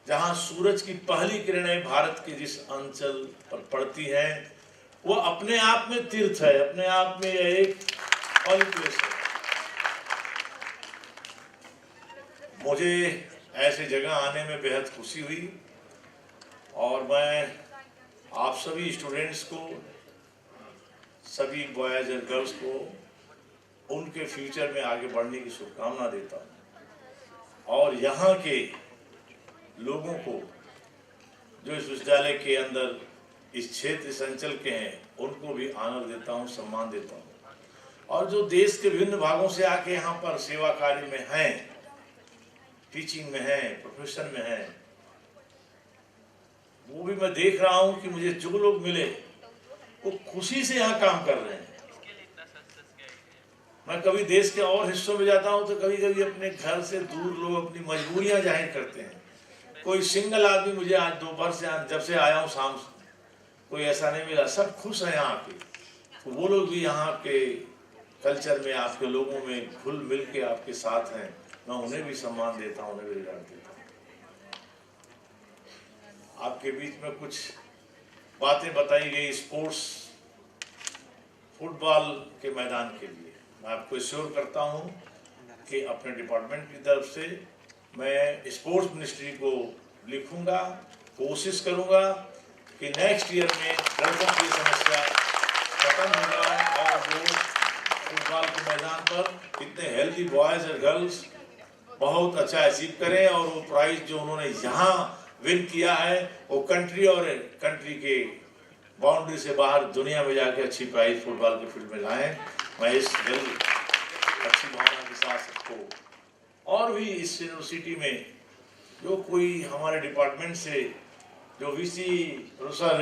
Speaker 10: जहाँ सूरज की पहली किरणें भारत के जिस अंचल पर पड़ती हैं, वो अपने आप में तीर्थ है, अपने आप में यह एक होली प्लेस है। मुझे ऐसे जगह आने में बेहद खुशी हुई और मैं आप सभी स्टूडेंट्स को, सभी बॉयज एंड गर्ल्स को उनके फ्यूचर में आगे बढ़ने की शुभकामना देता हूँ और यहाँ के लोगों को जो इस विश्वविद्यालय के अंदर इस क्षेत्र, इस अंचल के हैं, उनको भी आनर देता हूँ, सम्मान देता हूँ। और जो देश के विभिन्न भागों से आके यहाँ पर सेवा कार्य में हैं, टीचिंग में हैं, प्रोफेशन में हैं, वो भी मैं देख रहा हूँ कि मुझे जो लोग मिले वो खुशी से यहाँ काम कर रहे हैं। मैं कभी देश के और हिस्सों में जाता हूँ तो कभी कभी अपने घर से दूर लोग अपनी मजबूरियां जाहिर करते हैं। कोई सिंगल आदमी मुझे आज दोपहर से, जब से आया हूँ शाम से, कोई ऐसा नहीं मिला। सब खुश हैं यहाँ के। तो वो लोग भी यहाँ के कल्चर में, आपके लोगों में घुल मिल के आपके साथ हैं। मैं उन्हें भी सम्मान देता हूँ, उन्हें भी रिगार्ड देता हूँ। आपके बीच में कुछ बातें बताई गई स्पोर्ट्स, फुटबॉल के मैदान के लिए। मैं आपको एश्योर करता हूँ कि अपने डिपार्टमेंट की तरफ से मैं स्पोर्ट्स मिनिस्ट्री को लिखूंगा, कोशिश करूंगा कि नेक्स्ट ईयर में लड़कों की समस्या खत्म हो जाए और वो फुटबॉल के मैदान पर इतने हेल्दी बॉयज और गर्ल्स बहुत अच्छा अचीव करें और वो प्राइज जो उन्होंने यहाँ विन किया है वो कंट्री और कंट्री के बाउंड्री से बाहर दुनिया में जाके अच्छी प्राइज फुटबॉल के फील्ड में लाएं। मैं इस दिल अच्छी भावना के साथ सबको और भी इस यूनिवर्सिटी में जो कोई हमारे डिपार्टमेंट से जो वीसी प्रोफेसर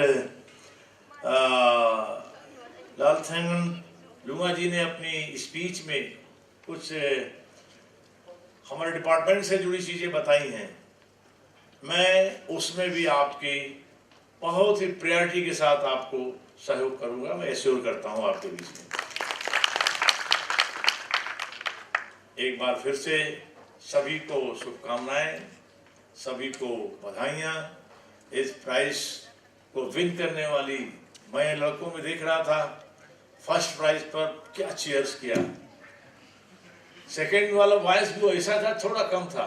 Speaker 10: लालथेंगन लुंगा जी ने अपनी स्पीच में कुछ हमारे डिपार्टमेंट से जुड़ी चीज़ें बताई हैं, मैं उसमें भी आपकी बहुत ही प्रायोरिटी के साथ आपको सहयोग करूंगा। मैं एश्योर करता हूं आपके बीच में। एक बार फिर से सभी को शुभकामनाएं, सभी को बधाइयां। इस प्राइज को विन करने वाली मैं लड़कों में देख रहा था, फर्स्ट प्राइज पर क्या चीयर्स किया। सेकंड वाला वॉइस भी ऐसा था, थोड़ा कम था।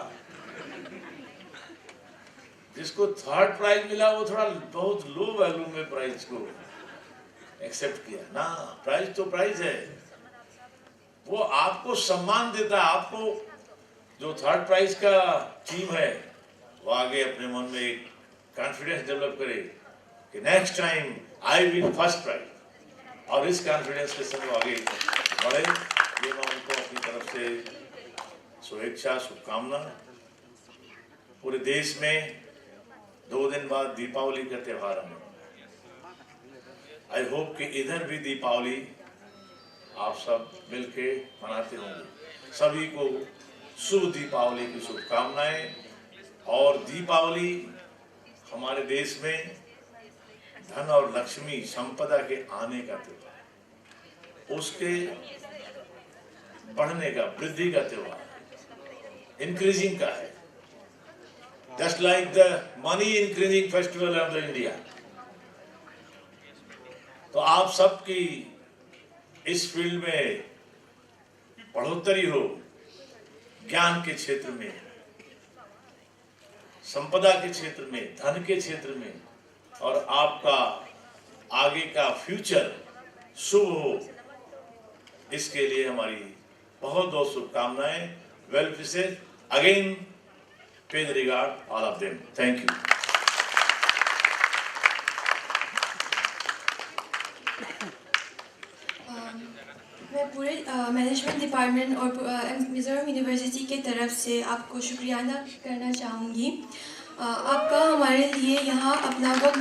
Speaker 10: जिसको थर्ड प्राइज मिला वो थोड़ा बहुत लो वैल्यू में प्राइज को एक्सेप्ट किया ना। प्राइज तो प्राइज है, वो आपको सम्मान देता है। आपको जो थर्ड प्राइज का टीम है वो आगे अपने मन में एक कॉन्फिडेंस डेवलप करे कि next time I win first prize, और इस कॉन्फिडेंस के संग आगे बढ़े। ये मैं उनको अपनी तरफ से शुभेच्छा, शुभकामना। पूरे देश में 2 दिन बाद दीपावली का त्यौहार है। आई होप कि इधर भी दीपावली आप सब मिलके मनाते होंगे। सभी को शुभ दीपावली की शुभकामनाएं। और दीपावली हमारे देश में धन और लक्ष्मी संपदा के आने का त्योहार, उसके बढ़ने का, वृद्धि का त्योहार, इंक्रीजिंग का है। Just like the money increasing festival of the India. तो आप सबकी इस फील्ड में बढ़ोतरी हो, ज्ञान के क्षेत्र में, संपदा के क्षेत्र में, धन के क्षेत्र में, और आपका आगे का फ्यूचर शुभ हो, इसके लिए हमारी बहुत बहुत शुभकामनाएं। Well wishes again, pay the regard all of them. Thank you.
Speaker 1: मैं पूरे मैनेजमेंट डिपार्टमेंट और मिज़ोरम यूनिवर्सिटी के तरफ से आपको शुक्रिया अदा करना चाहूँगी। आपका हमारे लिए यहाँ अपना वक्त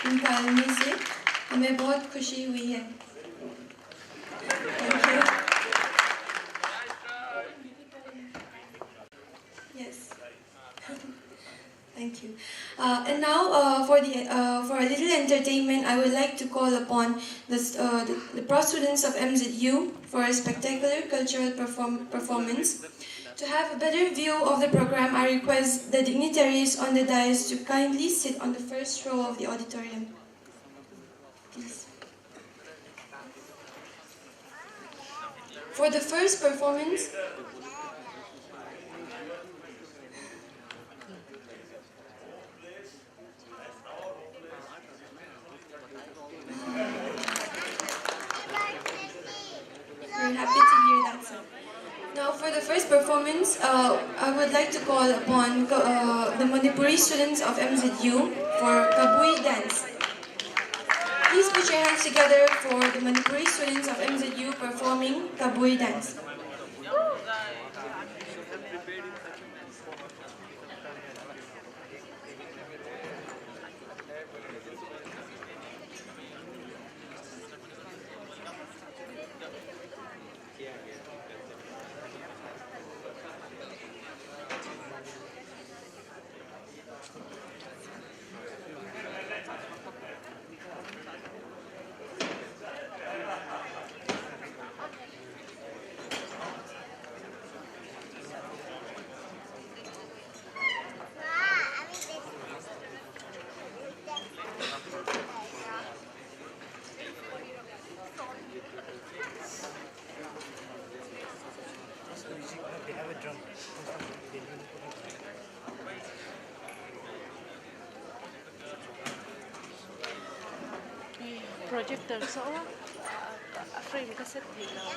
Speaker 1: निकालने से हमें बहुत खुशी हुई है। Thank you. Yes. Thank you. And now, for a little entertainment, I would like to call upon the pro students of MZU for a spectacular cultural performance. To have a better view of the program, I request the dignitaries on the dais to kindly sit on the first row of the auditorium. Please. For the first performance, we're happy to hear that, sir. Now, for the first performance, I would like to call upon the Manipuri students of MZU for Kabui dance. Please put your hands together for the Manipuri students of MZU performing Kabui dance.
Speaker 11: Projector seolah frame kaset hilang.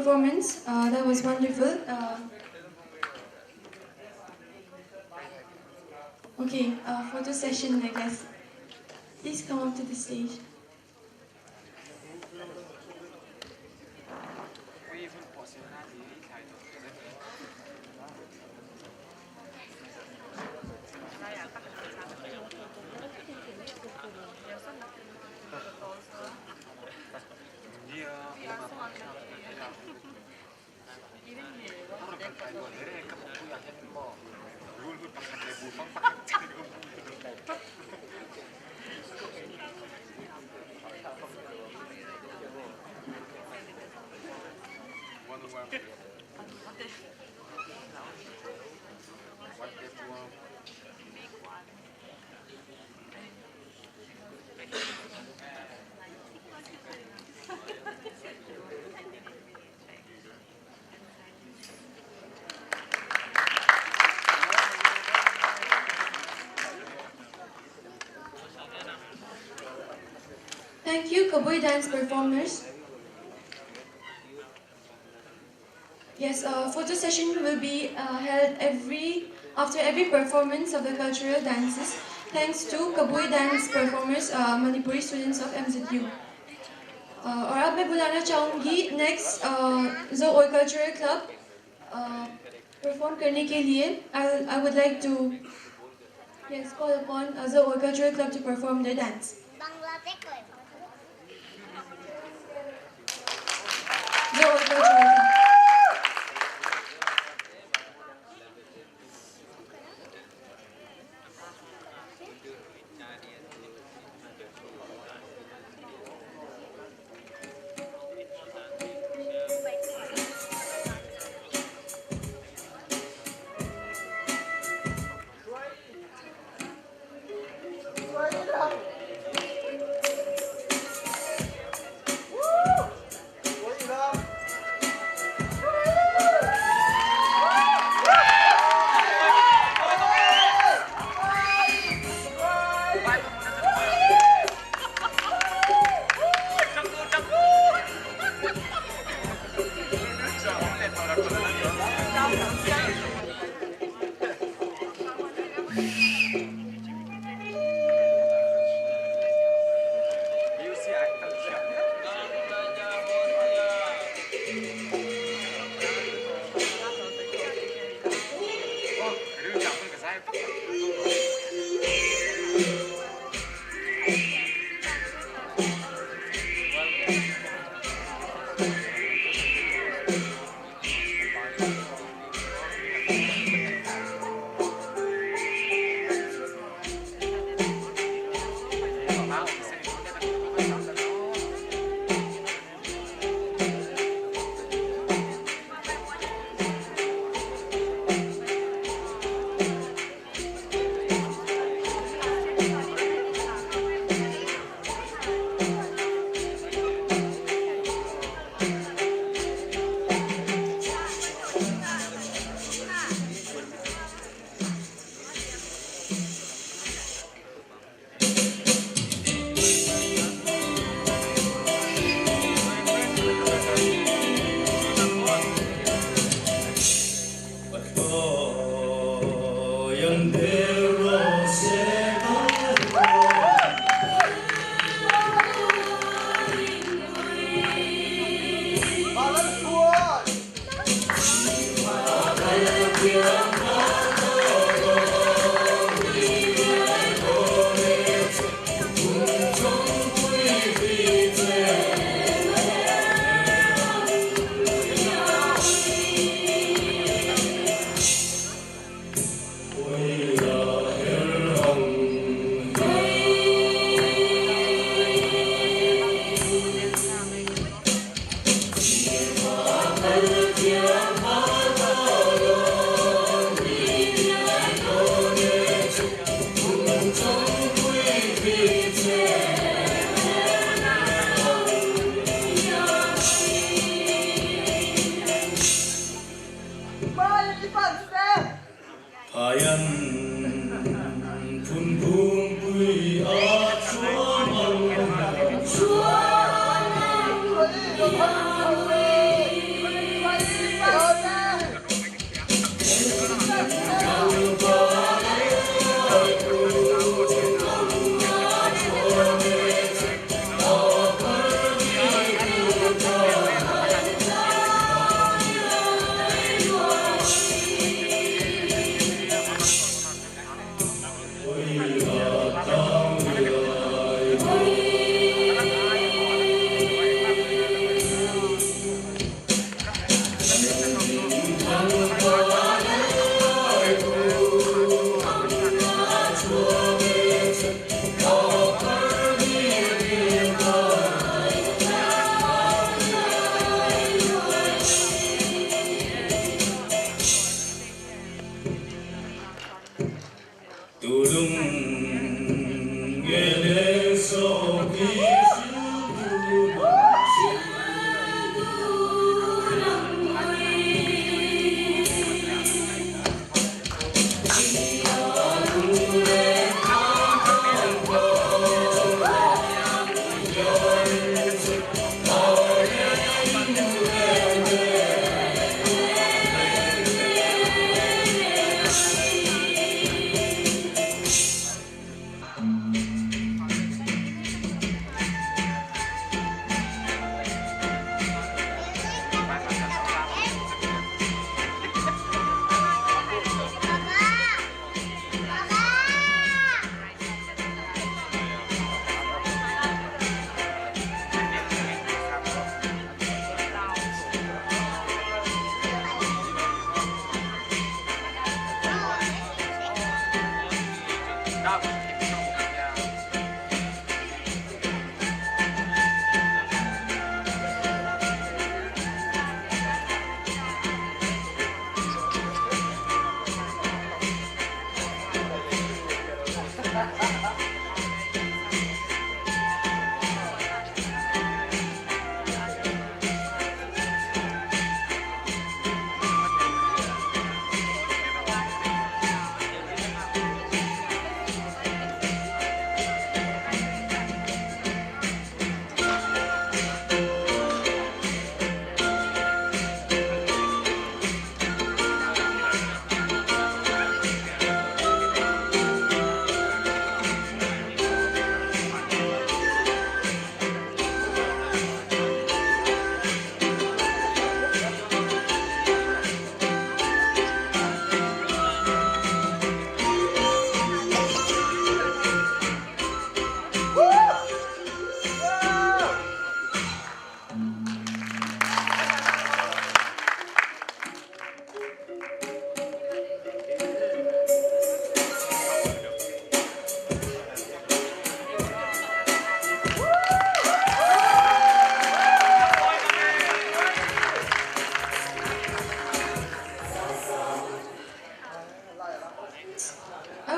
Speaker 1: performance. That was wonderful. Okay, photo session, I guess. Please come up to the stage. Thank you, Kabui dance performers. Yes, photo session will be held after every performance of the cultural dances, thanks to Kabui dance performers, Manipuri students of MZU. और अब मैं बुलाना चाहूँगी next जो ओय cultural club perform करने के लिए I would like to call upon the oy cultural club to perform their dance. The oy cultural club.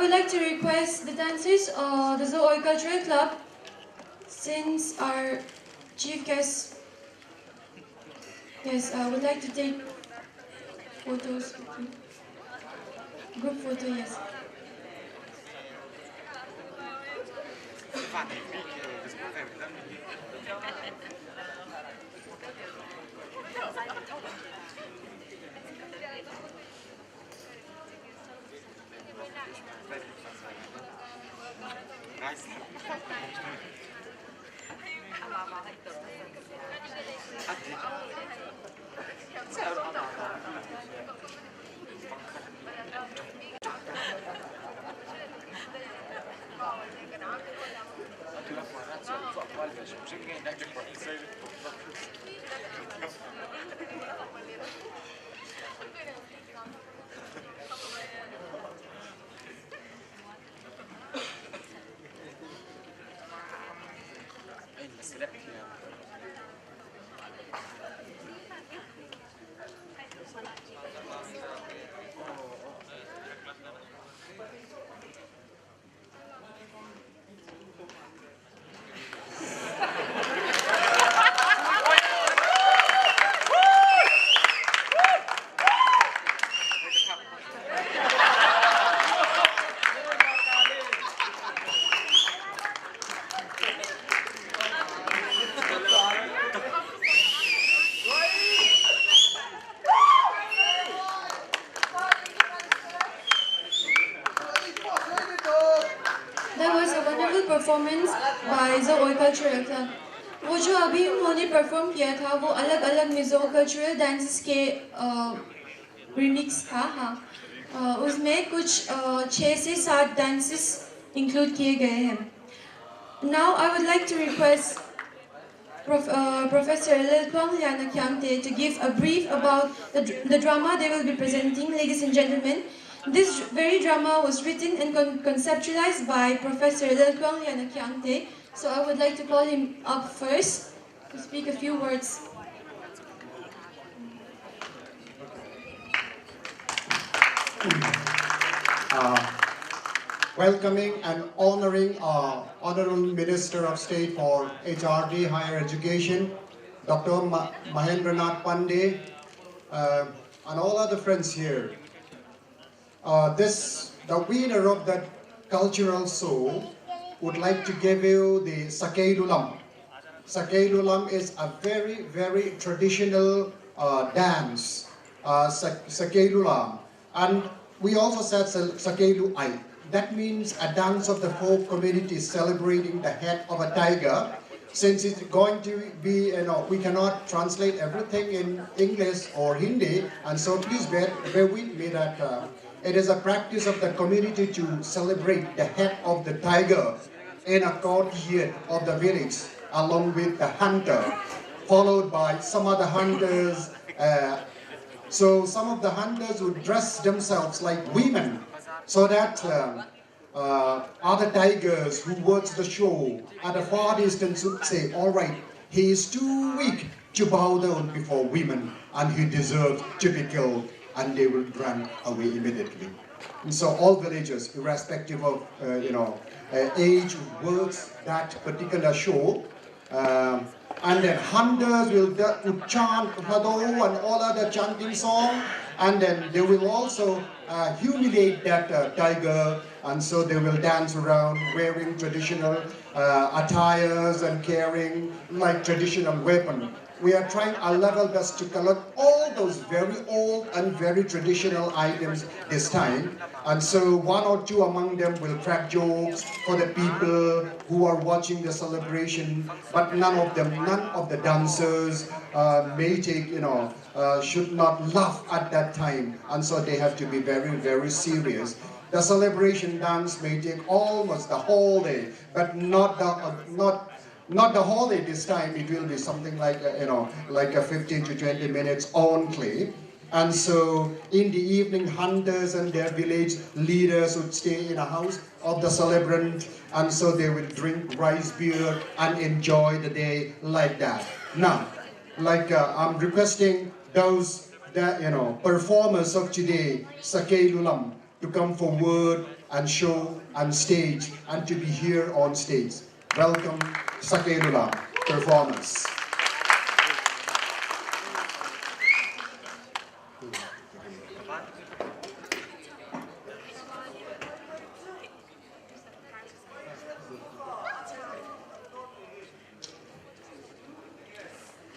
Speaker 1: would like to request the dancers of the Zoo Cultural Club, since our chief guest, yes, would like to take photos with you. Group photo, yes. That was a wonderful performance by the Cultural Club. वो जो अभी उन्होंने perform किया था वो अलग अलग Mizo cultural dances के रिमिक्स था, हाँ। उसमें कुछ 6 से 7 डांसेस इंक्लूड किए गए हैं. Now I would like to request Professor Lilkwang Lianakyamte to give a brief about the drama they will be presenting. Ladies and gentlemen, this very drama was written and conceptualized by Professor Lilkwang Lianakyamte. So I would like to call him up first to speak a few words.
Speaker 12: Welcoming and honoring our Honorable Minister of State for HRD, Higher Education, Dr. Mahendra Nath Pandey, and all other friends here. The winner of that cultural show would like to give you the Sakaidulam. Sakaidulam is a very, very traditional dance, Sakaidulam. And we also said Sakaiduai. That means a dance of the folk community celebrating the head of a tiger. Since it's going to be, we cannot translate everything in English or Hindi, and so please bear with me that it is a practice of the community to celebrate the head of the tiger in a courtyard of the village, along with the hunter, followed by some other hunters. So some of the hunters would dress themselves like women, so that other tigers who watch the show at a far distance would say, all right, he is too weak to bow down before women and he deserves to be killed, and they will run away immediately. And so all villagers, irrespective of age, would watch that particular show. And then hunters will chant Hado and all other chanting song, and then they will also humiliate that tiger, and so they will dance around wearing traditional attires and carrying like traditional weapon. We are trying our level best to collect all those very old and very traditional items this time. And so one or two among them will crack jokes for the people who are watching the celebration, but none of the dancers may take, should not laugh at that time. And so they have to be very, very serious. The celebration dance may take almost the whole day, but not the whole day this time. It will be something like, like a 15 to 20 minutes only. And so in the evening, hunters and their village leaders would stay in a house of the celebrant, and so they will drink rice beer and enjoy the day like that. Now, I'm requesting those performers of today, Sakailulam, to come forward and show on stage and to be here on stage. Welcome, Sakelulam performance.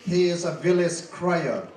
Speaker 12: He is a village crier.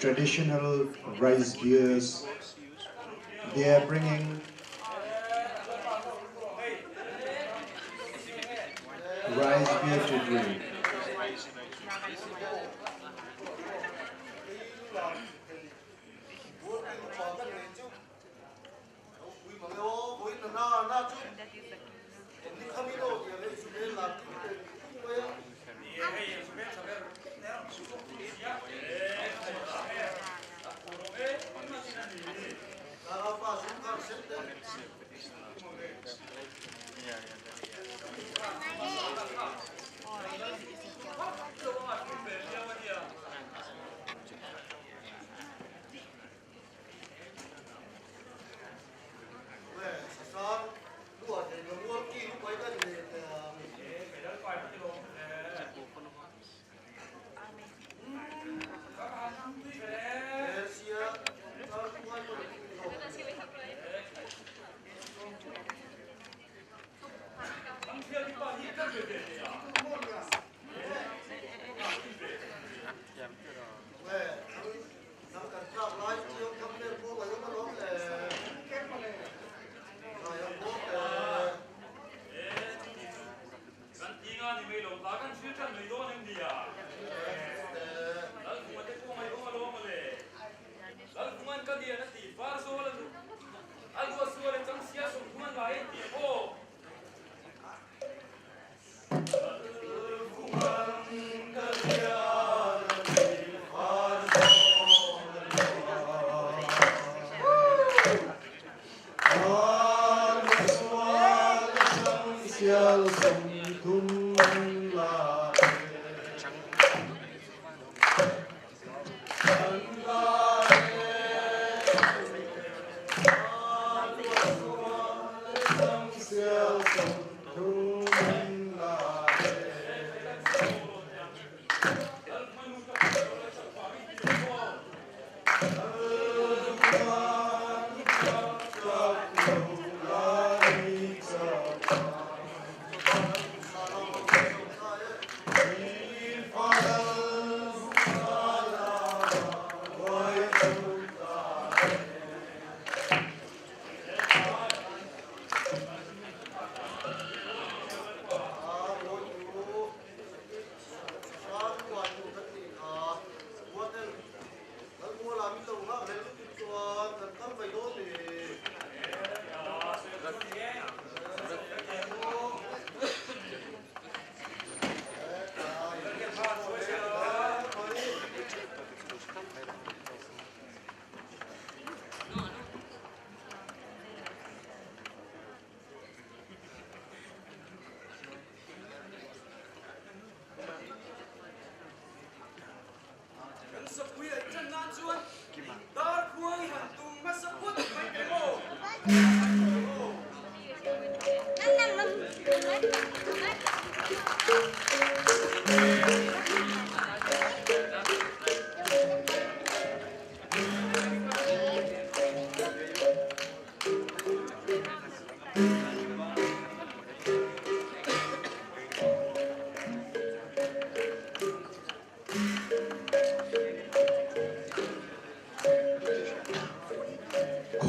Speaker 12: Traditional rice beers. They are bringing rice beer to drink.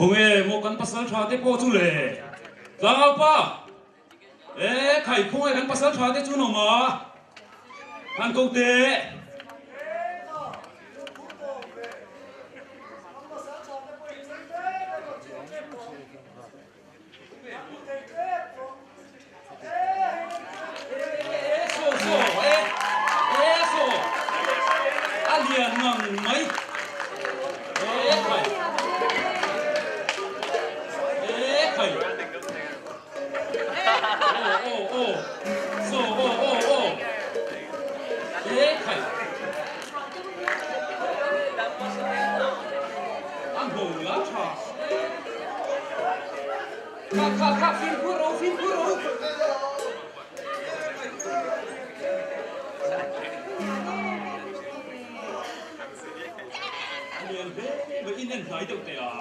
Speaker 13: 공에 뭐 간파살 차대 보줄래 장아빠 에 가이 공에 간파살 차대 주노마 한국대 alien ngang mấy thầy ăn hổ lá trà khạc phim cua râu liền thế với in nhân thấy được thế à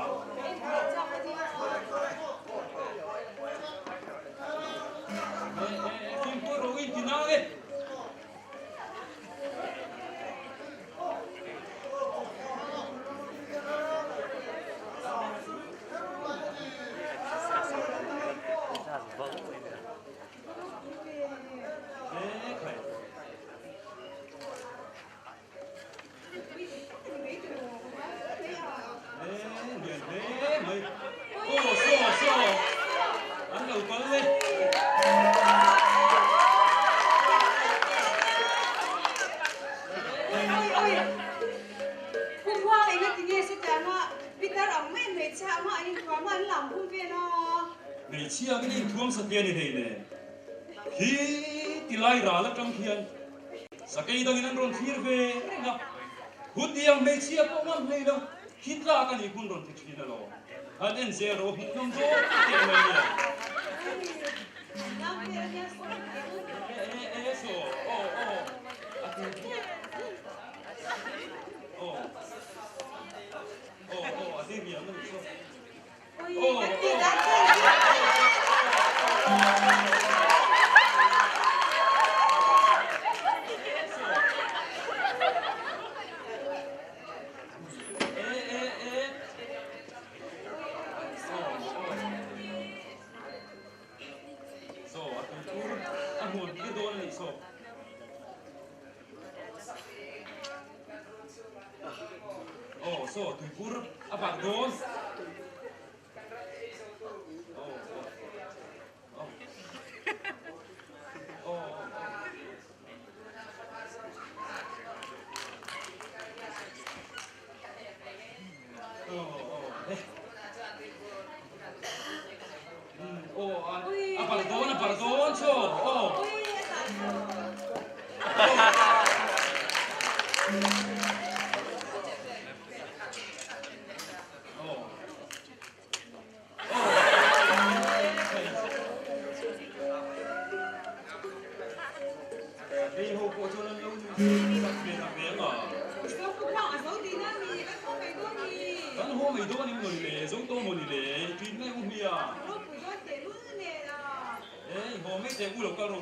Speaker 13: phim cua râu in thì nào ấy ăn đầu con lên
Speaker 14: hôm qua anh ấy nghe sẽ trả nó Peter ông mấy người cha mà anh quá mà anh làm không biết nó
Speaker 13: ngày chia cái này thuông sạch tiền này nè khi thì lại ra là trong thiên sạch cái đó anh còn phiền về ngập hút tiền ngày chia có ngon hay đâu hít ra cái này cũng còn thích gì đâu anh em zero hít nông số tiền này nè eso así bien no so tu pur apa dos pardon so Kan ho mai do ni mo le zo to mo ni le tin mai u hia ho mai te u lo ka ro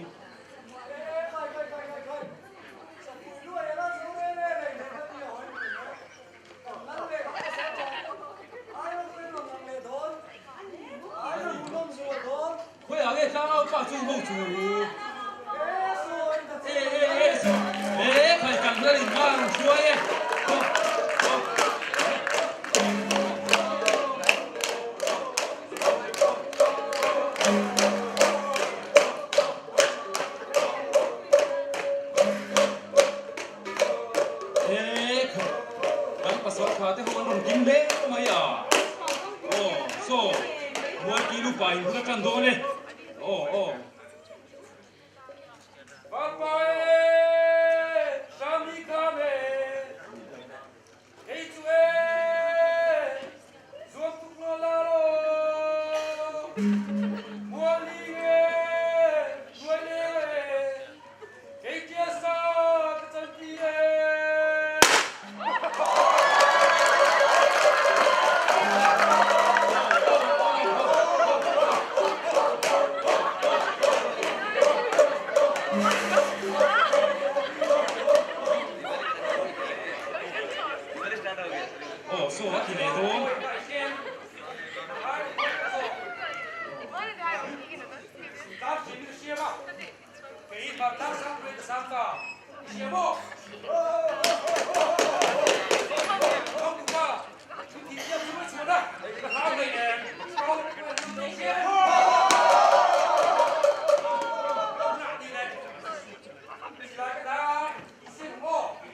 Speaker 13: khoi à cái sao ba chu mo chu phải chẳng ra đình mang chuối ấy thế không còn kinh tế mày à so mỗi kilo phải nó cần đôi lên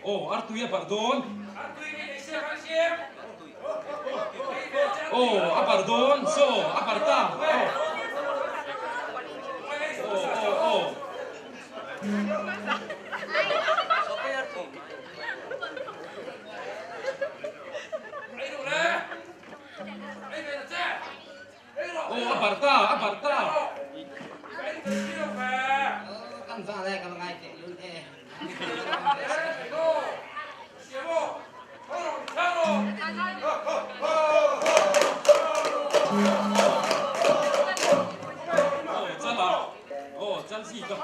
Speaker 13: Oh, Artuya pardon. Oh, pardon. So, aparta. Oh. Oh, aparta.
Speaker 6: Kan sa đây kan ngai ke lu eh.
Speaker 13: Chân gì cơ?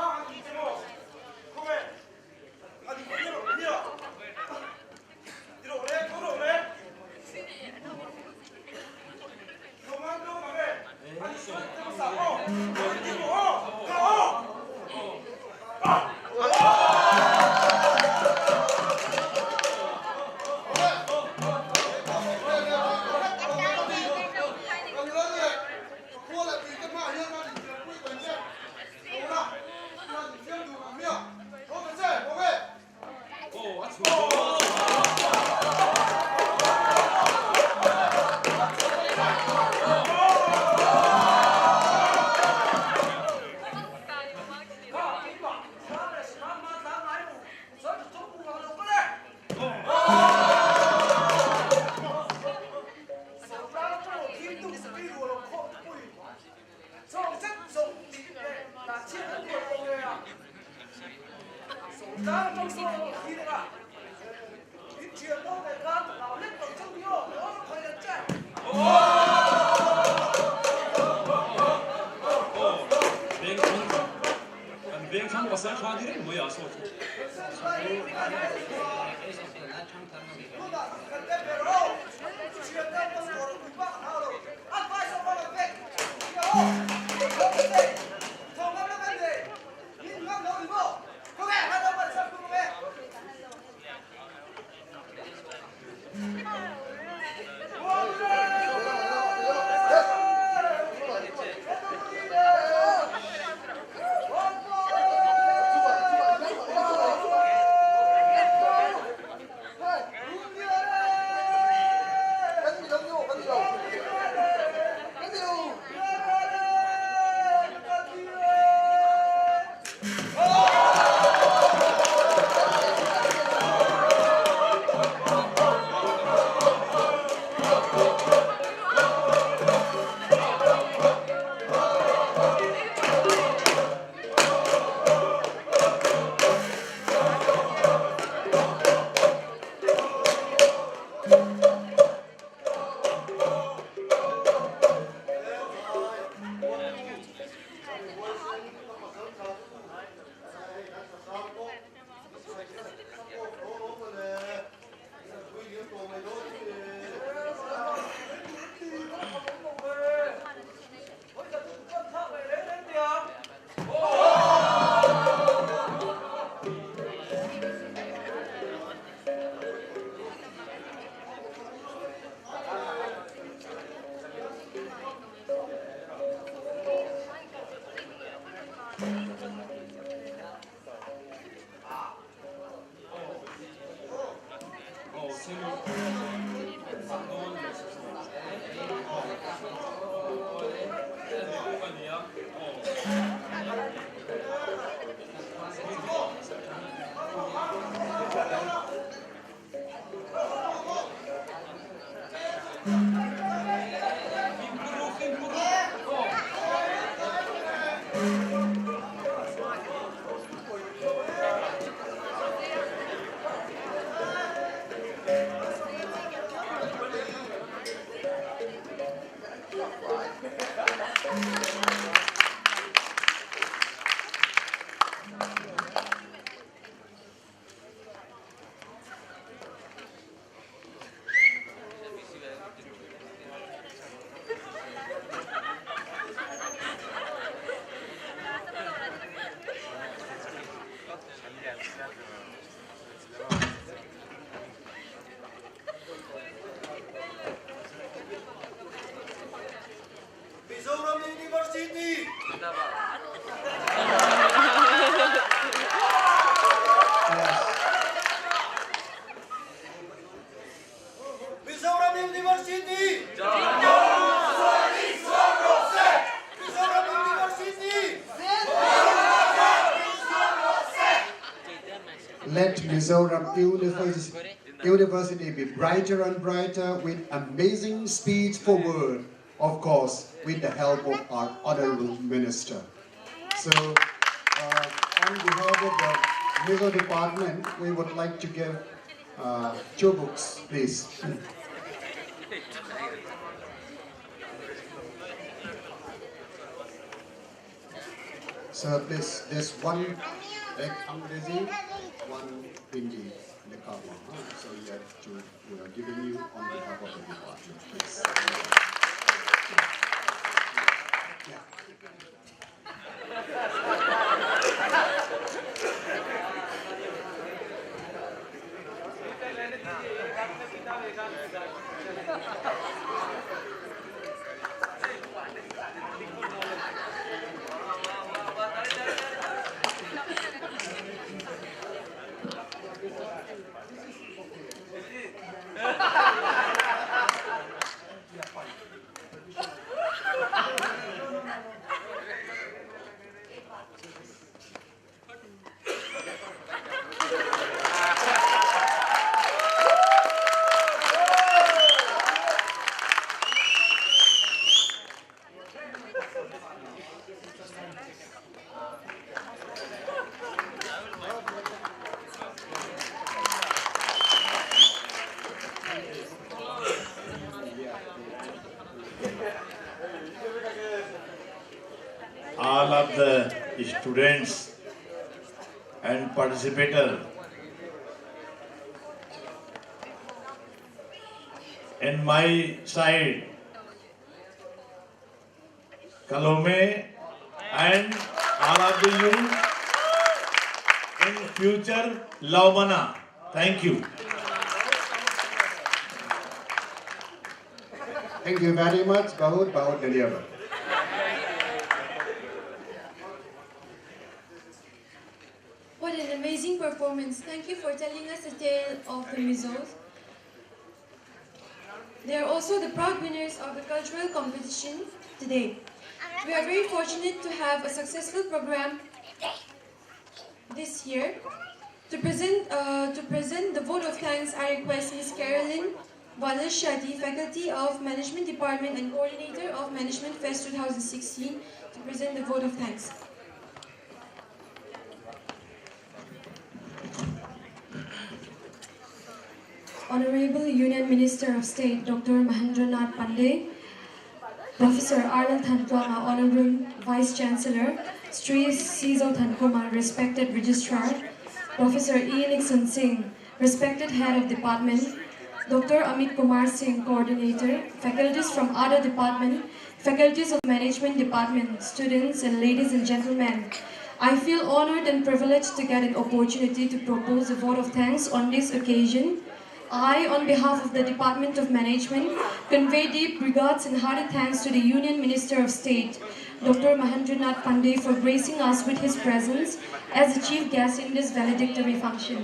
Speaker 12: Mizoram University be brighter and brighter with amazing speed forward, of course, with the help of our Honorable Minister. So, on behalf of the Mizo Department, we would like to give 2 books, please. So please, there's one Angrezi, one Hindi, the cover. So we are giving you on behalf of the department, please.
Speaker 10: All of the students and participators in my side, Kalome, and all of you in future, Laumana. Thank you.
Speaker 12: Thank you very much. Bahut dhanyawad.
Speaker 1: What an amazing performance. Thank you for telling us the tale of the Mizos. They are also the proud winners of the cultural competition today. We are very fortunate to have a successful program this year. To present the vote of thanks, I request Ms. Carolyn Shadi, Faculty of Management Department and Coordinator of Management Fest 2016, to present the vote of thanks. Honorable Union Minister of State, Dr. Mahendra Nath Pandey, Professor Arnold Thankwama, Honorable Vice Chancellor, Sri Sizo Thankumar, respected Registrar, Professor E. Nixon Singh, respected Head of Department, Dr. Amit Kumar Singh, Coordinator, faculties from other department, faculties of Management Department, students and ladies and gentlemen. I feel honored and privileged to get an opportunity to propose a vote of thanks on this occasion. I, on behalf of the Department of Management, convey deep regards and hearty thanks to the Union Minister of State, Dr. Mahendra Nath Pandey, for gracing us with his presence as the chief guest in this valedictory function.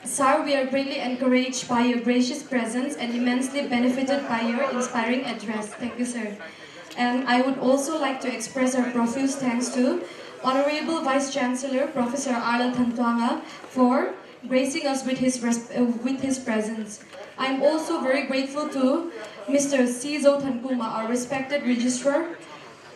Speaker 1: Sir, we are greatly encouraged by your gracious presence and immensely benefited by your inspiring address. Thank you, sir. And I would also like to express our profuse thanks to Honorable Vice Chancellor, Professor Arnold Thankwama, for gracing us with his presence. I am also very grateful to Mr. Sizo Thankuma, our respected registrar,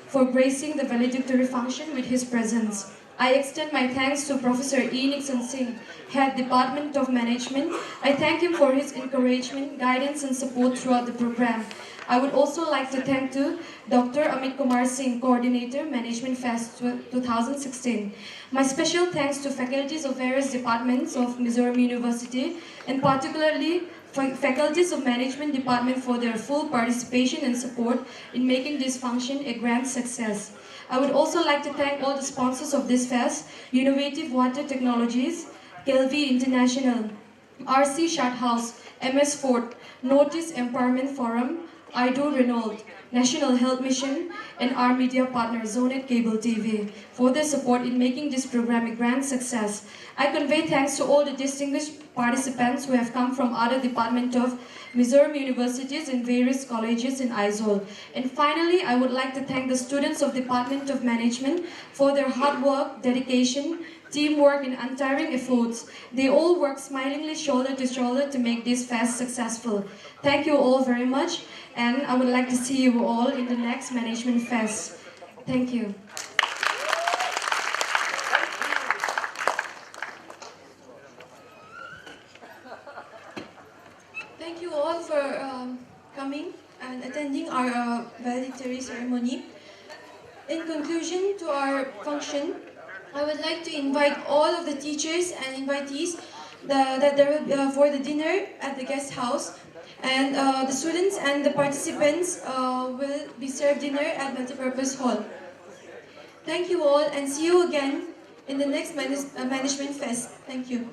Speaker 1: for gracing the valedictory function with his presence. I extend my thanks to Professor E. Nixon Singh, Head Department of Management. I thank him for his encouragement, guidance and support throughout the program. I would also like to thank to Dr. Amit Kumar Singh, Coordinator, Management Fest 2016. My special thanks to faculties of various departments of Mizoram University, and particularly faculties of Management Department for their full participation and support in making this function a grand success. I would also like to thank all the sponsors of this fest: Innovative Water Technologies, Kelvi International, RC Shardhouse, MS Fort, Notice Empowerment Forum, IDO Renault, National Health Mission, and our media partner Zonet Cable TV for their support in making this program a grand success. I convey thanks to all the distinguished participants who have come from other departments of Mizoram universities and various colleges in Aizawl. And finally, I would like to thank the students of Department of Management for their hard work, dedication, teamwork, and untiring efforts. They all work smilingly shoulder to shoulder to make this fest successful. Thank you all very much, and I would like to see you all in the next Management Fest. Thank you. Thank you all for coming and attending our valedictory ceremony. In conclusion to our function, I would like to invite all of the teachers and invitees for the dinner at the guest house, and the students and the participants will be served dinner at multipurpose hall. Thank you all, and see you again in the next Management Fest. Thank you.